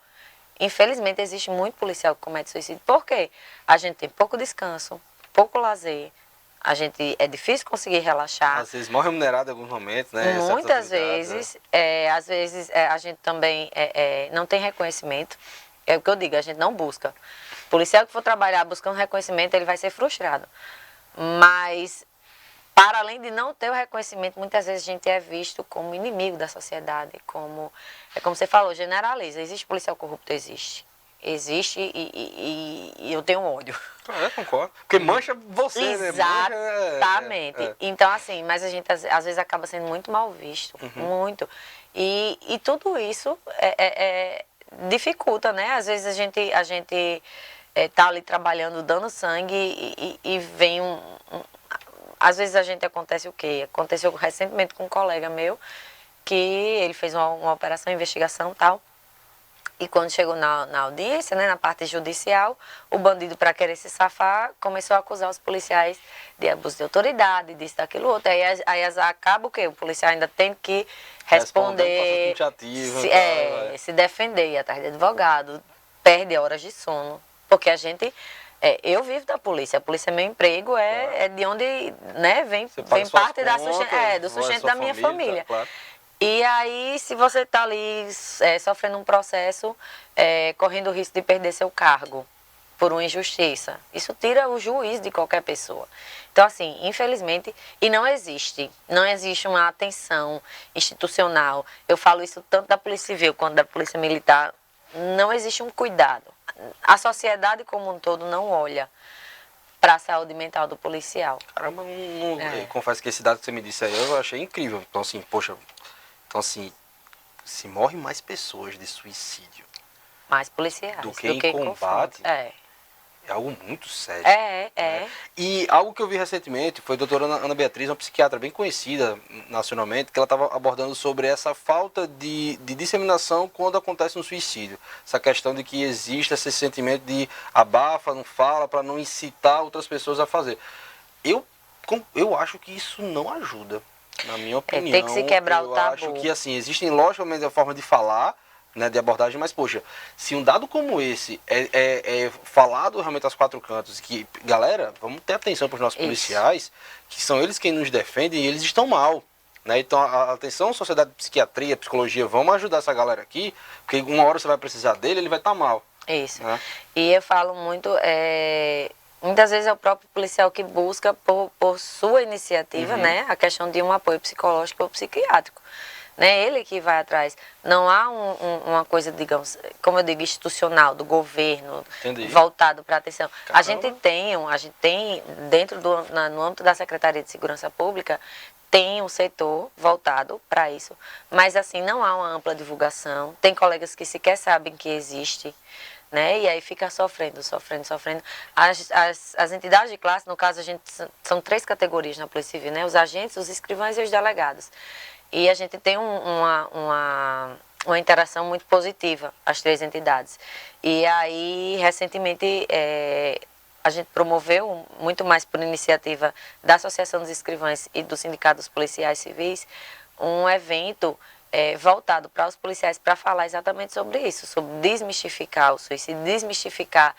Infelizmente, existe muito policial que comete suicídio. Por quê? A gente tem pouco descanso, pouco lazer, é difícil conseguir relaxar. Às vezes mal remunerado em alguns momentos, né? Muitas vezes, às vezes a gente também não tem reconhecimento. É o que eu digo, a gente não busca. O policial que for trabalhar buscando reconhecimento, ele vai ser frustrado. Mas, para além de não ter o reconhecimento, muitas vezes a gente é visto como inimigo da sociedade. É como você falou, generaliza. Existe policial corrupto? Existe. Existe e eu tenho ódio. Concordo. Porque mancha você, Exatamente. né? Então, assim, mas a gente às vezes acaba sendo muito mal visto. Muito. E tudo isso dificulta, né? Às vezes a gente tá ali trabalhando, dando sangue e vem às vezes acontece o quê? Aconteceu recentemente com um colega meu, que ele fez uma operação, investigação e tal. E quando chegou na audiência, né, na parte judicial, o bandido, para querer se safar, começou a acusar os policiais de abuso de autoridade, disso, daquilo, outro. Aí acaba o quê? O policial ainda tem que responder, se defender, ir atrás de advogado, perde horas de sono. Porque a gente... eu vivo da polícia, a polícia é meu emprego, é de onde, né, vem parte do sustento da minha família. Claro. E aí, se você está ali sofrendo um processo, correndo o risco de perder seu cargo por uma injustiça, isso tira o juízo de qualquer pessoa. Então, assim, infelizmente, e não existe uma atenção institucional. Eu falo isso tanto da Polícia Civil quanto da Polícia Militar. Não existe um cuidado. A sociedade como um todo não olha para a saúde mental do policial. Caramba, eu confesso que esse dado que você me disse aí eu achei incrível. Então, assim, poxa... Então, assim, se morrem mais pessoas de suicídio mais policiais do que em combate, é algo muito sério. Né? E algo que eu vi recentemente foi a doutora Ana Beatriz, uma psiquiatra bem conhecida nacionalmente, que ela estava abordando sobre essa falta de disseminação quando acontece um suicídio. Essa questão de que existe esse sentimento de abafa, não fala, para não incitar outras pessoas a fazer. Eu acho que isso não ajuda. Na minha opinião, tem que se quebrar o tabu. Eu acho que, assim, existem, logicamente, a forma de falar, né, de abordagem, mas, poxa, se um dado como esse é falado realmente aos quatro cantos, que, galera, vamos ter atenção para os nossos policiais, que são eles quem nos defendem e eles estão mal. Né? Então, atenção, sociedade de psiquiatria, psicologia, vamos ajudar essa galera aqui, porque uma hora você vai precisar dele, ele vai estar mal. Isso. Né? E eu falo muito... Muitas vezes é o próprio policial que busca, por sua iniciativa, né, a questão de um apoio psicológico ou psiquiátrico. Né, ele que vai atrás. Não há uma coisa, digamos, como eu digo, institucional, do governo, voltado para a atenção. Caramba. A gente tem, dentro no âmbito da Secretaria de Segurança Pública, tem um setor voltado para isso. Mas, assim, não há uma ampla divulgação. Tem colegas que sequer sabem que existe. Né? E aí fica sofrendo. As entidades de classe, no caso, são 3 categorias na Polícia Civil, né? Os agentes, os escrivães e os delegados. E a gente tem uma interação muito positiva, as 3 entidades. E aí, recentemente, a gente promoveu, muito mais por iniciativa da Associação dos Escrivães e do Sindicato dos Policiais Civis, um evento voltado para os policiais para falar exatamente sobre isso, sobre desmistificar o suicídio, desmistificar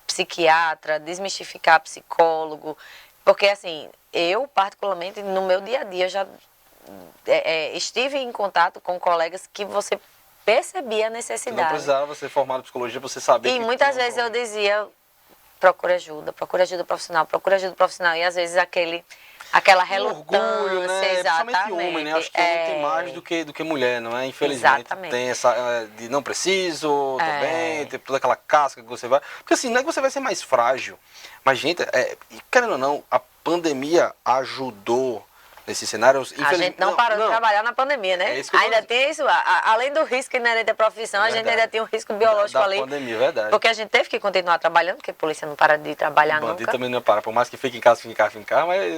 psiquiatra, desmistificar psicólogo, porque assim, eu particularmente no meu dia a dia já estive em contato com colegas que você percebia a necessidade. Não precisava ser formado em psicologia para você saber. E muitas vezes eu dizia, procura ajuda profissional, e às vezes aquela relutância, orgulho, né? Exatamente. Principalmente homem, né? Acho que homem tem mais do que mulher, não é? Infelizmente. Exatamente. Tem essa de não preciso, tô bem, tem toda aquela casca que você vai... Porque assim, não é que você vai ser mais frágil, mas gente, querendo ou não, a pandemia ajudou nesse cenário. A gente não parou de trabalhar na pandemia, né? É isso que eu ainda tem isso, além do risco inerente à profissão, a gente ainda tem um risco biológico da ali. Pandemia, verdade. Porque a gente teve que continuar trabalhando, porque a polícia não para de trabalhar o bandido nunca. também não para, por mais que fique em casa,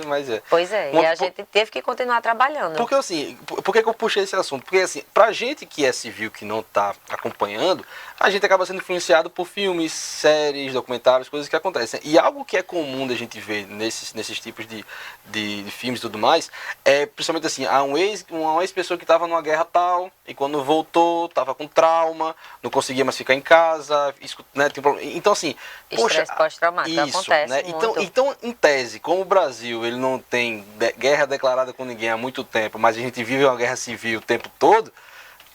mas é. Pois é, e a gente teve que continuar trabalhando. Porque assim, por que eu puxei esse assunto? Porque assim, pra gente que é civil, que não tá acompanhando, a gente acaba sendo influenciado por filmes, séries, documentários, coisas que acontecem. E algo que é comum da gente ver nesses tipos de filmes e tudo mais, é principalmente assim, uma ex-pessoa que estava numa guerra tal, e quando voltou, estava com trauma, não conseguia mais ficar em casa, né, tem problema. Então assim, estresse pós-traumático acontece, né? Então, em tese, como o Brasil ele não tem guerra declarada com ninguém há muito tempo, mas a gente vive uma guerra civil o tempo todo,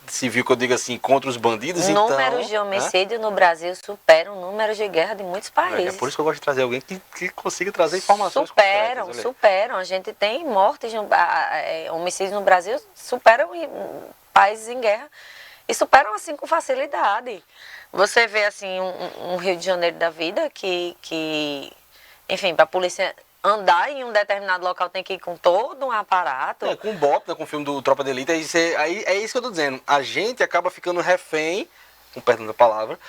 civil que eu digo assim, contra os bandidos, números de homicídio no Brasil superam números de guerra de muitos países. É por isso que eu gosto de trazer alguém que consiga trazer informações Superam. A gente tem mortes, homicídios no Brasil superam países em guerra e superam assim com facilidade. Você vê assim um Rio de Janeiro da vida que enfim, para a polícia andar em um determinado local tem que ir com todo um aparato. Com o BOP, né, com o filme do Tropa de Elite, aí é isso que eu tô dizendo. A gente acaba ficando refém, com perdão da palavra,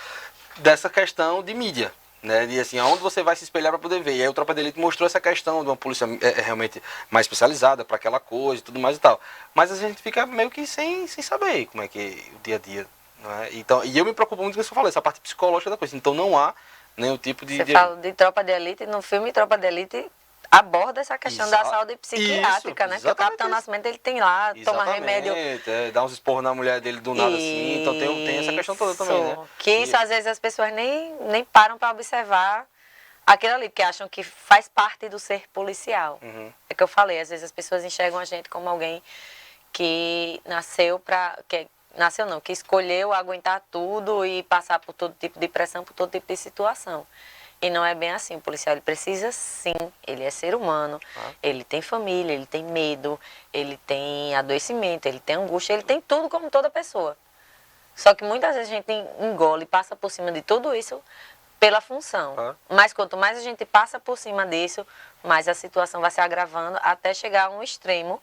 dessa questão de mídia. Né, de assim, aonde você vai se espelhar para poder ver. E aí o Tropa de Elite mostrou essa questão de uma polícia realmente mais especializada para aquela coisa e tudo mais e tal. Mas a gente fica meio que sem saber como é que é o dia a dia. Não é? Então, e eu me preocupo muito com isso que eu falei, essa parte psicológica da coisa. Então não há nenhum tipo de... Você fala de Tropa de Elite, no filme Tropa de Elite aborda essa questão da saúde psiquiátrica, né? Porque o Capitão Nascimento, ele tem lá, toma remédio. Dá uns esporros na mulher dele do nada assim. Então tem essa questão toda também, né? Que isso às vezes as pessoas nem param para observar aquilo ali, porque acham que faz parte do ser policial. Uhum. É que eu falei, às vezes as pessoas enxergam a gente como alguém que nasceu para... Nasceu não, que escolheu aguentar tudo e passar por todo tipo de pressão, por todo tipo de situação. E não é bem assim, o policial ele precisa sim, ele é ser humano, ele tem família, ele tem medo, ele tem adoecimento, ele tem angústia, ele tem tudo como toda pessoa. Só que muitas vezes a gente engole e passa por cima de tudo isso pela função. Mas quanto mais a gente passa por cima disso, mais a situação vai se agravando até chegar a um extremo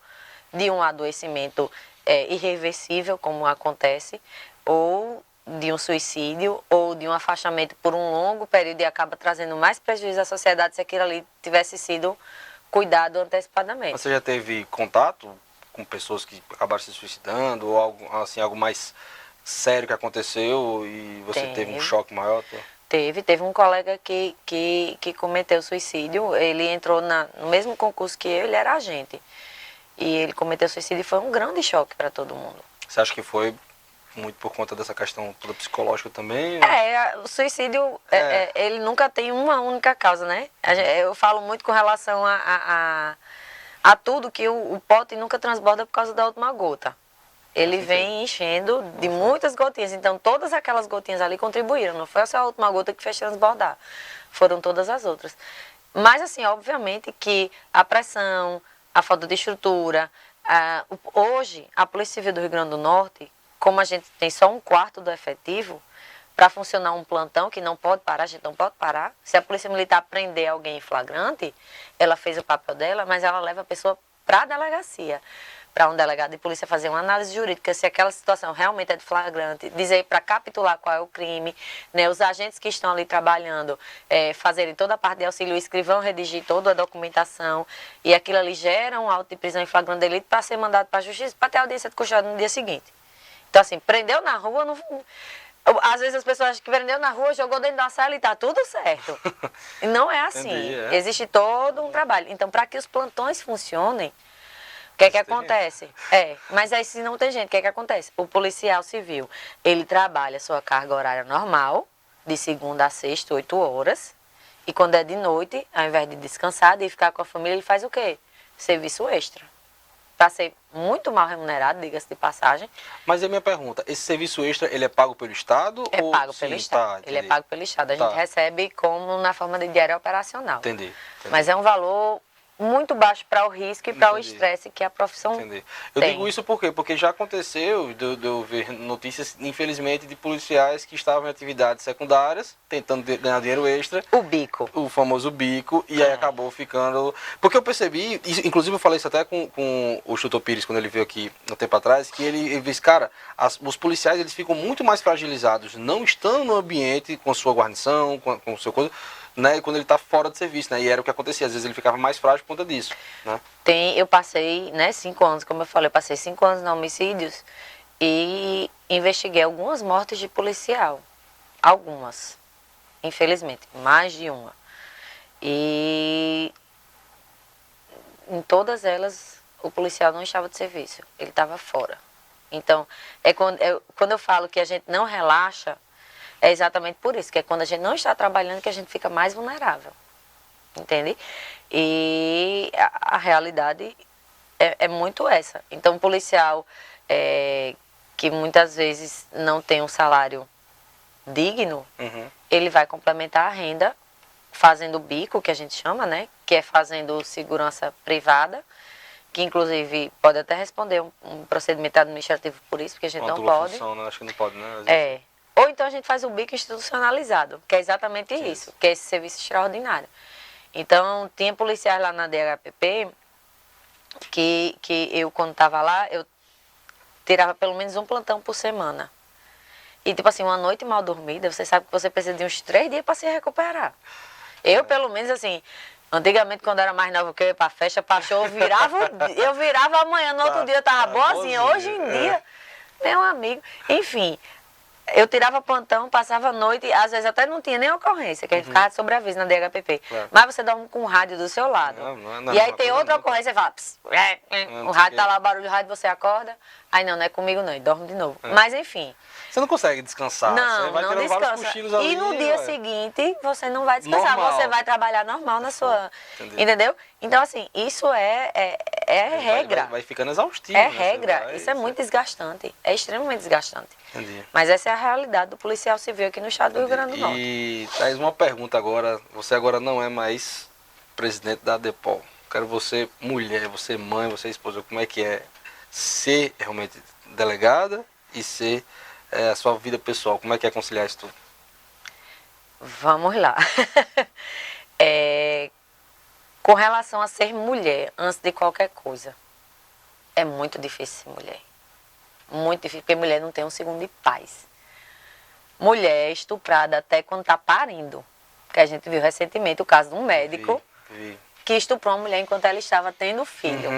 de um adoecimento irreversível, como acontece, ou de um suicídio ou de um afastamento por um longo período e acaba trazendo mais prejuízo à sociedade se aquilo ali tivesse sido cuidado antecipadamente. Você já teve contato com pessoas que acabaram se suicidando ou algo mais sério que aconteceu e você teve um choque maior? Teve um colega que cometeu suicídio, ele entrou no mesmo concurso que eu, ele era agente. E ele cometeu suicídio e foi um grande choque para todo mundo. Você acha que foi muito por conta dessa questão toda psicológica também? O suicídio, ele nunca tem uma única causa, né? Eu falo muito com relação a tudo que o pote nunca transborda por causa da última gota. Ele vem enchendo de muitas gotinhas, então todas aquelas gotinhas ali contribuíram, não foi só a última gota que fez transbordar, foram todas as outras. Mas assim, obviamente que a pressão, a falta de estrutura, hoje a Polícia Civil do Rio Grande do Norte, como a gente tem só 1/4 do efetivo, para funcionar um plantão que não pode parar, a gente não pode parar. Se a Polícia Militar prender alguém em flagrante, ela fez o papel dela, mas ela leva a pessoa para a delegacia, para um delegado de polícia fazer uma análise jurídica, se aquela situação realmente é de flagrante, dizer para capitular qual é o crime, né, os agentes que estão ali trabalhando, fazerem toda a parte de auxílio, o escrivão redigir toda a documentação, e aquilo ali gera um auto de prisão em flagrante de delito para ser mandado para a justiça, para ter audiência de custódia no dia seguinte. Então, assim, prendeu na rua, não... Às vezes as pessoas acham que prendeu na rua, jogou dentro da sala e está tudo certo. E não é assim. Entendi, Existe todo um trabalho. Então, para que os plantões funcionem, o que é que acontece? Mas aí se não tem gente, o que é que acontece? O policial civil, ele trabalha a sua carga horária normal, de segunda a sexta, 8 horas. E quando é de noite, ao invés de descansar, de ficar com a família, ele faz o quê? Serviço extra. Para ser muito mal remunerado, diga-se de passagem. Mas é a minha pergunta, esse serviço extra, ele é pago pelo Estado? É pago pelo Estado. Ele é pago pelo Estado. A gente recebe como na forma de diário operacional. Entendi. Mas é um valor muito baixo para o risco e para o Entendi. estresse que a profissão Entendi. Eu tem. digo isso por quê? Porque já aconteceu de eu ver notícias, infelizmente, de policiais que estavam em atividades secundárias, tentando ganhar dinheiro extra, O bico. o famoso bico, e aí acabou ficando... Porque eu percebi, inclusive eu falei isso até com o Chuto Pires, quando ele veio aqui no tempo atrás, que ele disse, cara, os policiais eles ficam muito mais fragilizados, não estando no ambiente com sua guarnição, com o seu coisa, né, quando ele está fora de serviço, né, e era o que acontecia, às vezes ele ficava mais frágil por conta disso, né. Eu passei, né, 5 anos, como eu falei, eu passei 5 anos na homicídios e investiguei algumas mortes de policial. Algumas, infelizmente, mais de uma. E em todas elas o policial não estava de serviço, ele estava fora. Então, quando eu falo que a gente não relaxa, é exatamente por isso, que é quando a gente não está trabalhando que a gente fica mais vulnerável. Entende? E a realidade é muito essa. Então, o policial que muitas vezes não tem um salário digno, ele vai complementar a renda fazendo bico, que a gente chama, né? Que é fazendo segurança privada, que inclusive pode até responder um procedimento administrativo por isso, porque a gente Uma não dupla pode. função, né? Acho que não pode, né? Às vezes. É. Ou então a gente faz o bico institucionalizado, que é exatamente Sim. isso, que é esse serviço extraordinário. Então, tinha policiais lá na DHPP que eu, quando estava lá, eu tirava pelo menos um plantão por semana. E, tipo assim, uma noite mal dormida, você sabe que você precisa de uns 3 dias para se recuperar. Eu, pelo menos, assim, antigamente, quando eu era mais nova, que eu ia pra festa, pra show, eu virava amanhã, no outro dia eu tava boazinha. Hoje em dia, meu amigo, enfim... Eu tirava plantão, passava a noite, às vezes até não tinha nem ocorrência, que a gente ficava de sobreaviso na DHPP. Claro. Mas você dorme com o rádio do seu lado. Não, e aí uma tem coisa outra não. ocorrência e fala, pss, o rádio tá lá, o barulho do rádio, você acorda. Aí não é comigo não, e dorme de novo. Mas enfim. Você não consegue descansar. Não, você vai não tirando vários descansa. cochilos ali, E no dia vai. seguinte, você não vai descansar, Normal. você vai trabalhar normal na sua... Entendi. Entendeu? Então, assim, isso é regra. Vai ficando exaustivo. É né? regra. Isso é muito desgastante. É extremamente desgastante. Entendi. Mas essa é a realidade do policial civil aqui no estado do Rio Grande do Norte. E Thaís, uma pergunta agora. Você agora não é mais presidente da ADEPOL. Quero você mulher, você mãe, você esposa. Como é que é ser realmente delegada e ser a sua vida pessoal? Como é que é conciliar isso tudo? Vamos lá. Com relação a ser mulher, antes de qualquer coisa, é muito difícil ser mulher. Muito difícil, porque mulher não tem um segundo de paz. Mulher é estuprada até quando está parindo. Que a gente viu recentemente o caso de um médico Vi. que estuprou uma mulher enquanto ela estava tendo filho.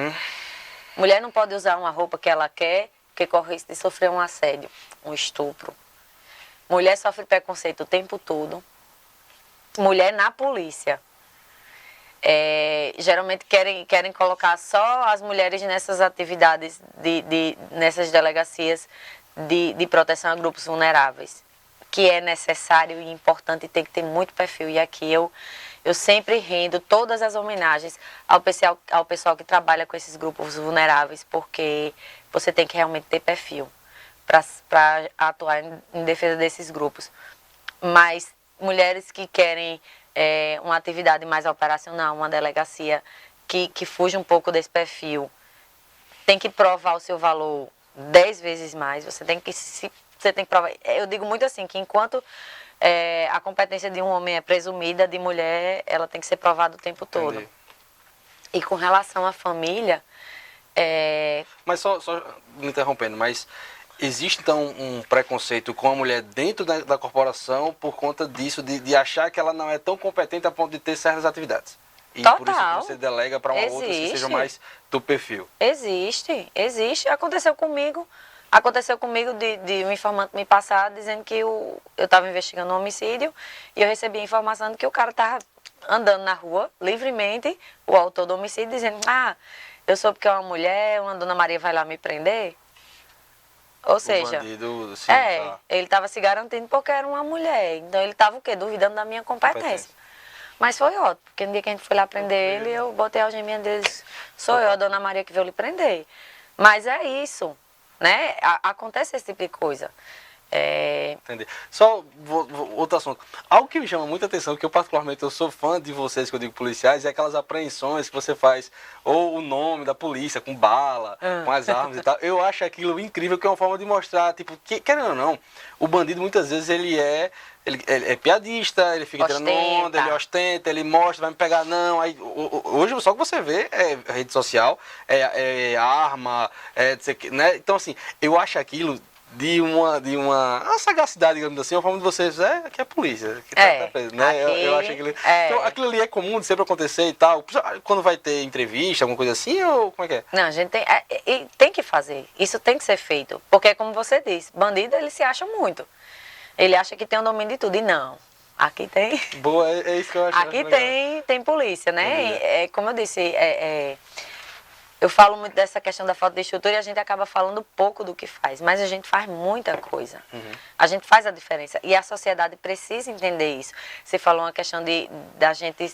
Mulher não pode usar uma roupa que ela quer, porque corre risco de sofrer um assédio, um estupro. Mulher sofre preconceito o tempo todo. Mulher na polícia. Geralmente querem colocar só as mulheres nessas atividades, nessas delegacias de proteção a grupos vulneráveis, que é necessário e importante e tem que ter muito perfil. E aqui eu sempre rendo todas as homenagens ao pessoal que trabalha com esses grupos vulneráveis, porque você tem que realmente ter perfil para atuar em defesa desses grupos. Mas mulheres que querem uma atividade mais operacional, uma delegacia que fuja um pouco desse perfil, tem que provar o seu valor 10 vezes mais. Você tem que provar. Eu digo muito assim, que enquanto a competência de um homem é presumida, de mulher ela tem que ser provada o tempo todo. Entendi. E com relação à família... Mas só me interrompendo, mas existe então um preconceito com a mulher dentro da corporação por conta disso, de achar que ela não é tão competente a ponto de ter certas atividades? E Total. por isso que você delega para uma outra que seja mais do perfil. Existe. Aconteceu comigo de um informante me passar dizendo que eu estava investigando um homicídio e eu recebi a informação de que o cara estava andando na rua livremente, o autor do homicídio, dizendo, eu soube que é uma mulher, uma Dona Maria vai lá me prender. Ou seja, bandido, sim, tá. ele estava se garantindo porque era uma mulher. Então ele estava o quê? Duvidando da minha competência. Mas foi ótimo, porque no dia que a gente foi lá prender ele, eu botei a algeminha deles, sou eu, a Dona Maria, que veio lhe prender. Mas é isso, né? Acontece esse tipo de coisa. Entendi. Só outro assunto. Algo que me chama muita atenção, que eu particularmente eu sou fã de vocês, que eu digo policiais, é aquelas apreensões que você faz, ou o nome da polícia, com bala, com as armas e tal. Eu acho aquilo incrível, que é uma forma de mostrar, tipo, querendo ou não, o bandido muitas vezes ele é piadista, ele fica tirando onda, ele ostenta, ele mostra, vai me pegar, não. Aí, hoje só que você vê é rede social, é arma, né? Então assim, eu acho aquilo de uma sagacidade, digamos assim, uma forma de vocês, que é a polícia, que tá preso, né? Eu acho aquilo. Então, aquilo ali é comum de sempre acontecer e tal. Quando vai ter entrevista, alguma coisa assim, ou como é que é? Não, a gente tem que fazer. Isso tem que ser feito. Porque, como você disse, bandido, ele se acha muito. Ele acha que tem o domínio de tudo. E não. Aqui tem. Boa, é isso que eu acho. Aqui tem polícia, né? Como eu disse, eu falo muito dessa questão da falta de estrutura e a gente acaba falando pouco do que faz, mas a gente faz muita coisa. A gente faz a diferença e a sociedade precisa entender isso. Você falou uma questão da gente,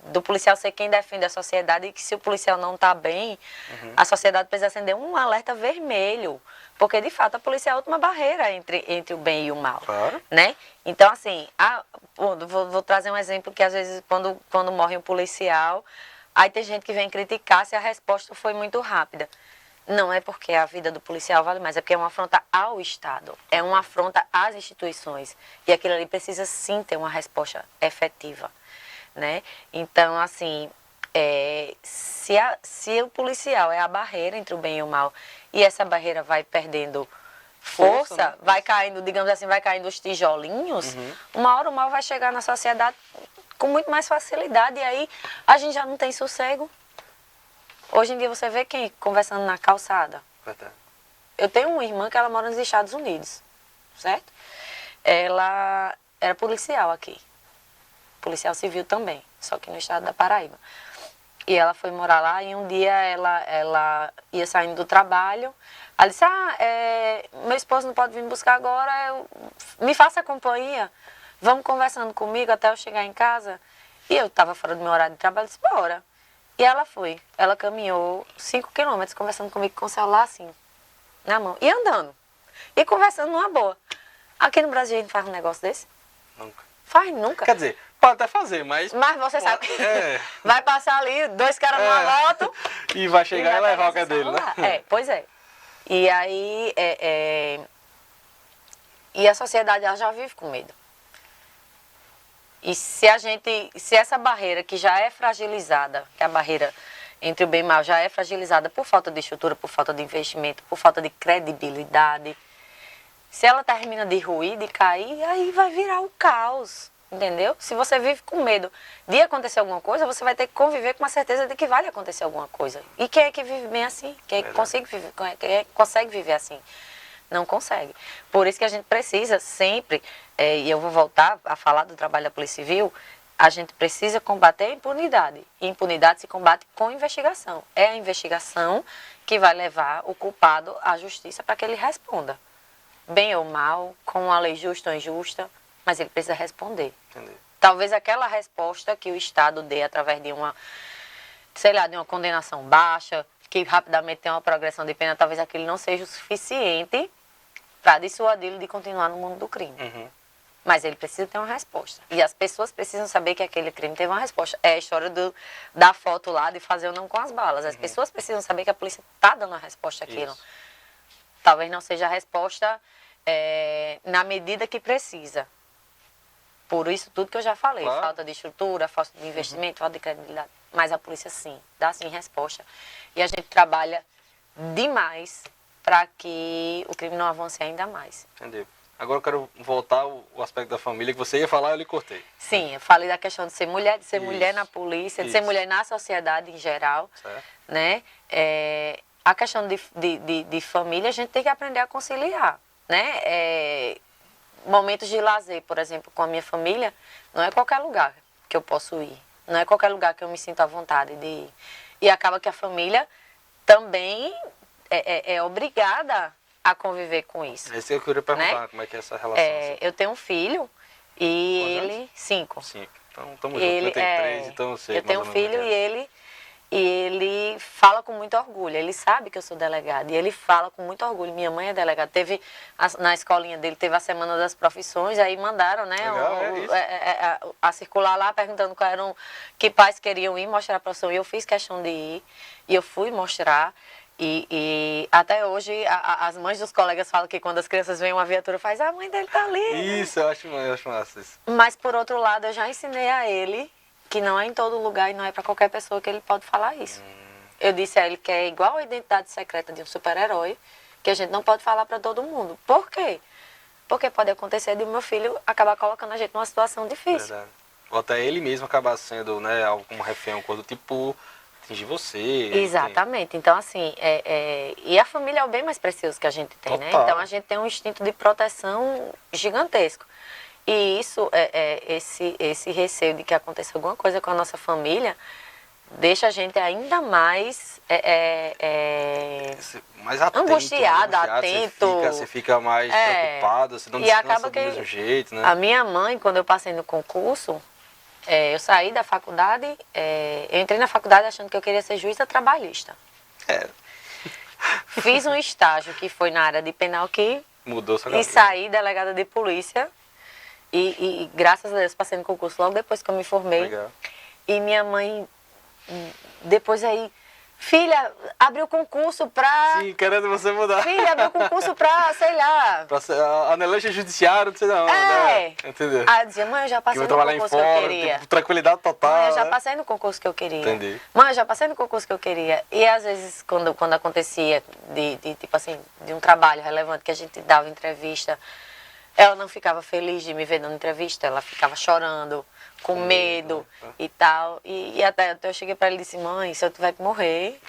do policial ser quem defende a sociedade e que se o policial não está bem, a sociedade precisa acender um alerta vermelho, porque de fato a polícia é a última barreira entre o bem e o mal. Claro. Né? Então assim, vou trazer um exemplo que às vezes quando morre um policial, aí tem gente que vem criticar se a resposta foi muito rápida. Não é porque a vida do policial vale mais, é porque é uma afronta ao Estado, é uma afronta às instituições. E aquilo ali precisa sim ter uma resposta efetiva. Né? Então, assim, se o policial é a barreira entre o bem e o mal, e essa barreira vai perdendo força, né? Vai caindo, digamos assim, vai caindo os tijolinhos, uma hora o mal vai chegar na sociedade com muito mais facilidade, e aí a gente já não tem sossego. Hoje em dia você vê quem conversando na calçada. Verdade. Eu tenho uma irmã que ela mora nos Estados Unidos, certo? Ela era policial aqui, policial civil também, só que no estado da Paraíba. E ela foi morar lá e um dia ela ia saindo do trabalho, ela disse, meu esposo não pode vir me buscar agora, me faça companhia. Vamos conversando comigo até eu chegar em casa. E eu estava fora do meu horário de trabalho, disse, bora. E ela foi. Ela caminhou 5 quilômetros conversando comigo com o celular assim, na mão. E andando. E conversando numa boa. Aqui no Brasil a gente faz um negócio desse? Nunca. Faz nunca. Quer dizer, pode até fazer, mas... Mas você sabe que vai passar ali 2 caras numa moto... E vai chegar e levar o que é dele, né? Pois é. E aí... E a sociedade ela já vive com medo. E se essa barreira que já é fragilizada, que a barreira entre o bem e o mal já é fragilizada por falta de estrutura, por falta de investimento, por falta de credibilidade, se ela termina de ruir, de cair, aí vai virar o caos, entendeu? Se você vive com medo de acontecer alguma coisa, você vai ter que conviver com a certeza de que vai acontecer alguma coisa. E quem é que vive bem assim? Quem é que consegue viver assim? Não consegue. Por isso que a gente precisa sempre, e eu vou voltar a falar do trabalho da Polícia Civil, a gente precisa combater a impunidade. E impunidade se combate com investigação. É a investigação que vai levar o culpado à justiça para que ele responda. Bem ou mal, com uma lei justa ou injusta, mas ele precisa responder. Entendi. Talvez aquela resposta que o Estado dê através de uma, de uma condenação baixa, que rapidamente tem uma progressão de pena, talvez aquilo não seja o suficiente para dissuadi-lo de continuar no mundo do crime. Mas ele precisa ter uma resposta. E as pessoas precisam saber que aquele crime teve uma resposta. É a história da foto lá de fazer ou não com as balas. As pessoas precisam saber que a polícia está dando a resposta àquilo. Isso. Talvez não seja a resposta na medida que precisa. Por isso tudo que eu já falei. Claro. Falta de estrutura, falta de investimento, falta de credibilidade. Mas a polícia sim, dá sim resposta. E a gente trabalha demais para que o crime não avance ainda mais. Entendi. Agora eu quero voltar ao aspecto da família que você ia falar, eu lhe cortei. Sim, eu falei da questão de ser mulher mulher na polícia, de ser mulher na sociedade em geral. Certo. Né? A questão de família, a gente tem que aprender a conciliar. Né? Momentos de lazer, por exemplo, com a minha família, não é qualquer lugar que eu posso ir. Não é qualquer lugar que eu me sinto à vontade de ir. E acaba que a família também é obrigada a conviver com isso. Esse eu queria perguntar, né? Como é que é essa relação? Assim? Eu tenho um filho e ele... 5. Então, estamos juntos. Eu tenho 3, então eu sei. Eu tenho um filho e ele E ele fala com muito orgulho. Ele sabe que eu sou delegada. E ele fala com muito orgulho. Minha mãe é delegada. Na escolinha dele, teve a Semana das Profissões. Aí mandaram, né, a circular lá, perguntando que pais queriam ir mostrar a profissão. E eu fiz questão de ir. E eu fui mostrar. E até hoje, as mães dos colegas falam que quando as crianças veem uma viatura, faz, a mãe dele tá ali. Isso, eu acho massa isso. Mas, por outro lado, eu já ensinei a ele que não é em todo lugar e não é para qualquer pessoa que ele pode falar isso. Eu disse a ele que é igual a identidade secreta de um super-herói, que a gente não pode falar para todo mundo. Por quê? Porque pode acontecer de o meu filho acabar colocando a gente numa situação difícil. Verdade. Ou até ele mesmo acabar sendo, né, algo como refém, coisa do tipo, atingir você. Exatamente. Então, assim, e a família é o bem mais precioso que a gente tem, né? Então, a gente tem um instinto de proteção gigantesco. E isso, esse receio de que aconteça alguma coisa com a nossa família, deixa a gente ainda mais, mais atento, angustiado, atento. Você fica mais preocupado, você não descansa do mesmo jeito, né? A minha mãe, quando eu passei no concurso, eu saí da faculdade, eu entrei na faculdade achando que eu queria ser juíza trabalhista. Fiz um estágio que foi na área de penal que mudou sua e saí delegada de polícia. E graças a Deus passei no concurso logo depois que eu me formei. Legal. E minha mãe, depois aí, filha, abriu concurso pra... Sim, querendo você mudar. Filha, abriu concurso pra, sei lá... Pra ser anelante judiciário, não sei não. né? Entendeu? Aí eu dizia, mãe, eu já passei no concurso que eu queria. Tipo, tranquilidade total. Mãe, eu já passei no concurso que eu queria. Entendi. Mãe, eu já passei no concurso que eu queria. E às vezes, quando acontecia tipo assim, de um trabalho relevante que a gente dava entrevista... Ela não ficava feliz de me ver dando entrevista, ela ficava chorando, com medo e tal. E até eu cheguei para ela e disse, mãe, se eu tiver que morrer,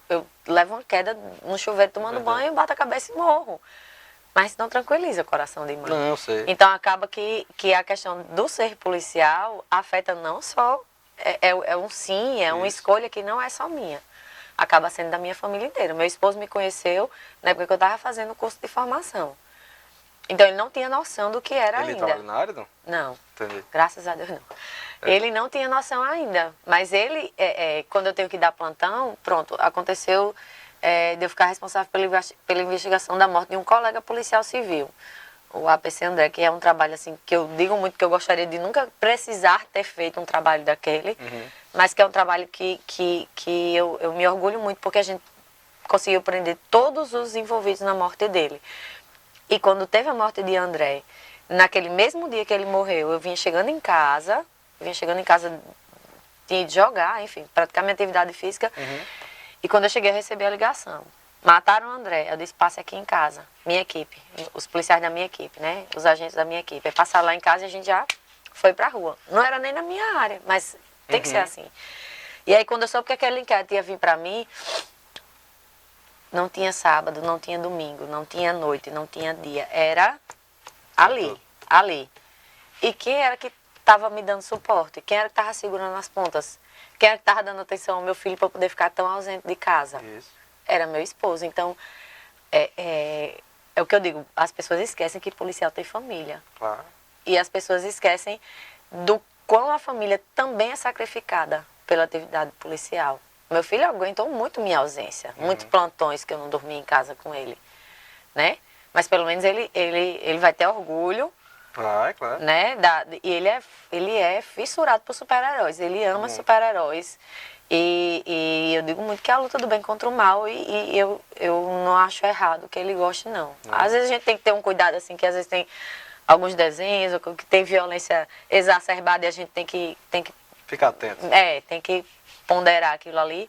eu levo uma queda no chuveiro tomando banho, bato a cabeça e morro. Mas não tranquiliza o coração de mãe. Não, eu sei. Então acaba que a questão do ser policial afeta não só, um sim, uma escolha que não é só minha. Acaba sendo da minha família inteira. Meu esposo me conheceu na época que eu estava fazendo o curso de formação. Então, ele não tinha noção do que era ainda. Ele trabalha na área, não? Não. Entendi. Graças a Deus, não. Ele não tinha noção ainda. Mas ele, quando eu tenho que dar plantão, pronto, aconteceu de eu ficar responsável pela investigação da morte de um colega policial civil. O APC André, que é um trabalho assim, que eu digo muito que eu gostaria de nunca precisar ter feito um trabalho daquele, mas que é um trabalho que eu me orgulho muito, porque a gente conseguiu prender todos os envolvidos na morte dele. E quando teve a morte de André, naquele mesmo dia que ele morreu, eu vinha chegando em casa, tinha ido jogar, enfim, praticar minha atividade física. E quando eu cheguei, eu recebi a ligação. Mataram o André. Eu disse, passe aqui em casa, minha equipe, os policiais da minha equipe, né? Os agentes da minha equipe. Aí passaram lá em casa e a gente já foi pra rua. Não era nem na minha área, mas tem que ser assim. E aí, quando eu soube que aquele inquérito ia vir pra mim, não tinha sábado, não tinha domingo, não tinha noite, não tinha dia. Era ali. E quem era que estava me dando suporte? Quem era que estava segurando as pontas? Quem era que estava dando atenção ao meu filho para poder ficar tão ausente de casa? Isso. Era meu esposo. Então, é o que eu digo, as pessoas esquecem que policial tem família. Claro. E as pessoas esquecem do quão a família também é sacrificada pela atividade policial. Meu filho aguentou muito minha ausência, muitos plantões que eu não dormia em casa com ele, né? Mas pelo menos ele vai ter orgulho, claro. né? E ele é fissurado por super-heróis, ele ama super-heróis. E eu digo muito que é a luta do bem contra o mal e eu não acho errado que ele goste, não. Às vezes a gente tem que ter um cuidado, assim, que às vezes tem alguns desenhos que tem violência exacerbada e a gente tem que ficar atento. Tem que ponderar aquilo ali,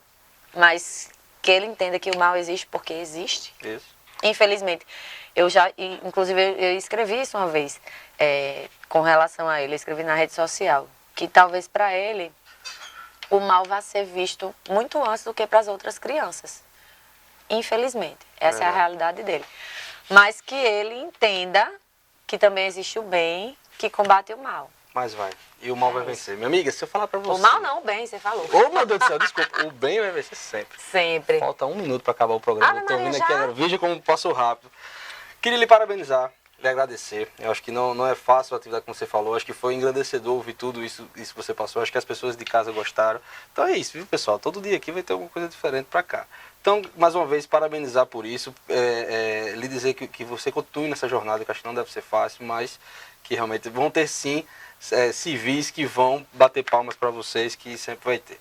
mas que ele entenda que o mal existe porque existe. Isso. Infelizmente, inclusive eu escrevi isso uma vez, com relação a ele, eu escrevi na rede social, que talvez para ele o mal vá ser visto muito antes do que para as outras crianças. Infelizmente, essa é a realidade dele. Mas que ele entenda que também existe o bem que combate o mal. Mas vai. E o mal vai vencer. Minha amiga, se eu falar pra você... O mal não, o bem, você falou. Ô, meu Deus do céu, desculpa. O bem vai vencer sempre. Sempre. Falta 1 minuto pra acabar o programa. Ah, eu tô Maria, vindo já? aqui agora. Veja como passo rápido. Queria lhe parabenizar. lhe agradecer. Eu acho que não é fácil a atividade como você falou. Acho que foi engrandecedor ouvir tudo isso que você passou. Acho que as pessoas de casa gostaram. Então é isso, viu, pessoal? Todo dia aqui vai ter alguma coisa diferente para cá. Então, mais uma vez, parabenizar por isso. Lhe dizer que você continue nessa jornada, que acho que não deve ser fácil, mas que realmente vão ter sim civis que vão bater palmas para vocês, que sempre vai ter.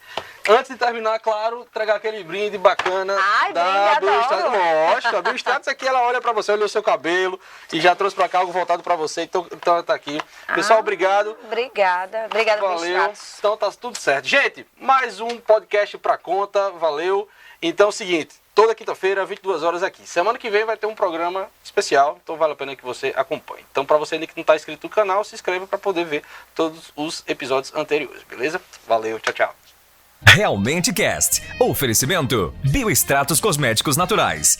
Antes de terminar, claro, tragar aquele brinde bacana. Ai, da brinde, adoro. Lógico, a Biostratos aqui, ela olha para você, olhou o seu cabelo e já trouxe para cá algo voltado para você, então ela tá aqui. Pessoal, obrigado. Obrigada Valeu. Biostratos. Então tá tudo certo. Gente, mais um podcast pra conta, valeu. Então é o seguinte, toda quinta-feira, 22 horas aqui. Semana que vem vai ter um programa especial, então vale a pena que você acompanhe. Então para você ainda que não está inscrito no canal, se inscreva para poder ver todos os episódios anteriores, beleza? Valeu, tchau, tchau. Realmente Cast. Oferecimento Biostratos Cosméticos Naturais.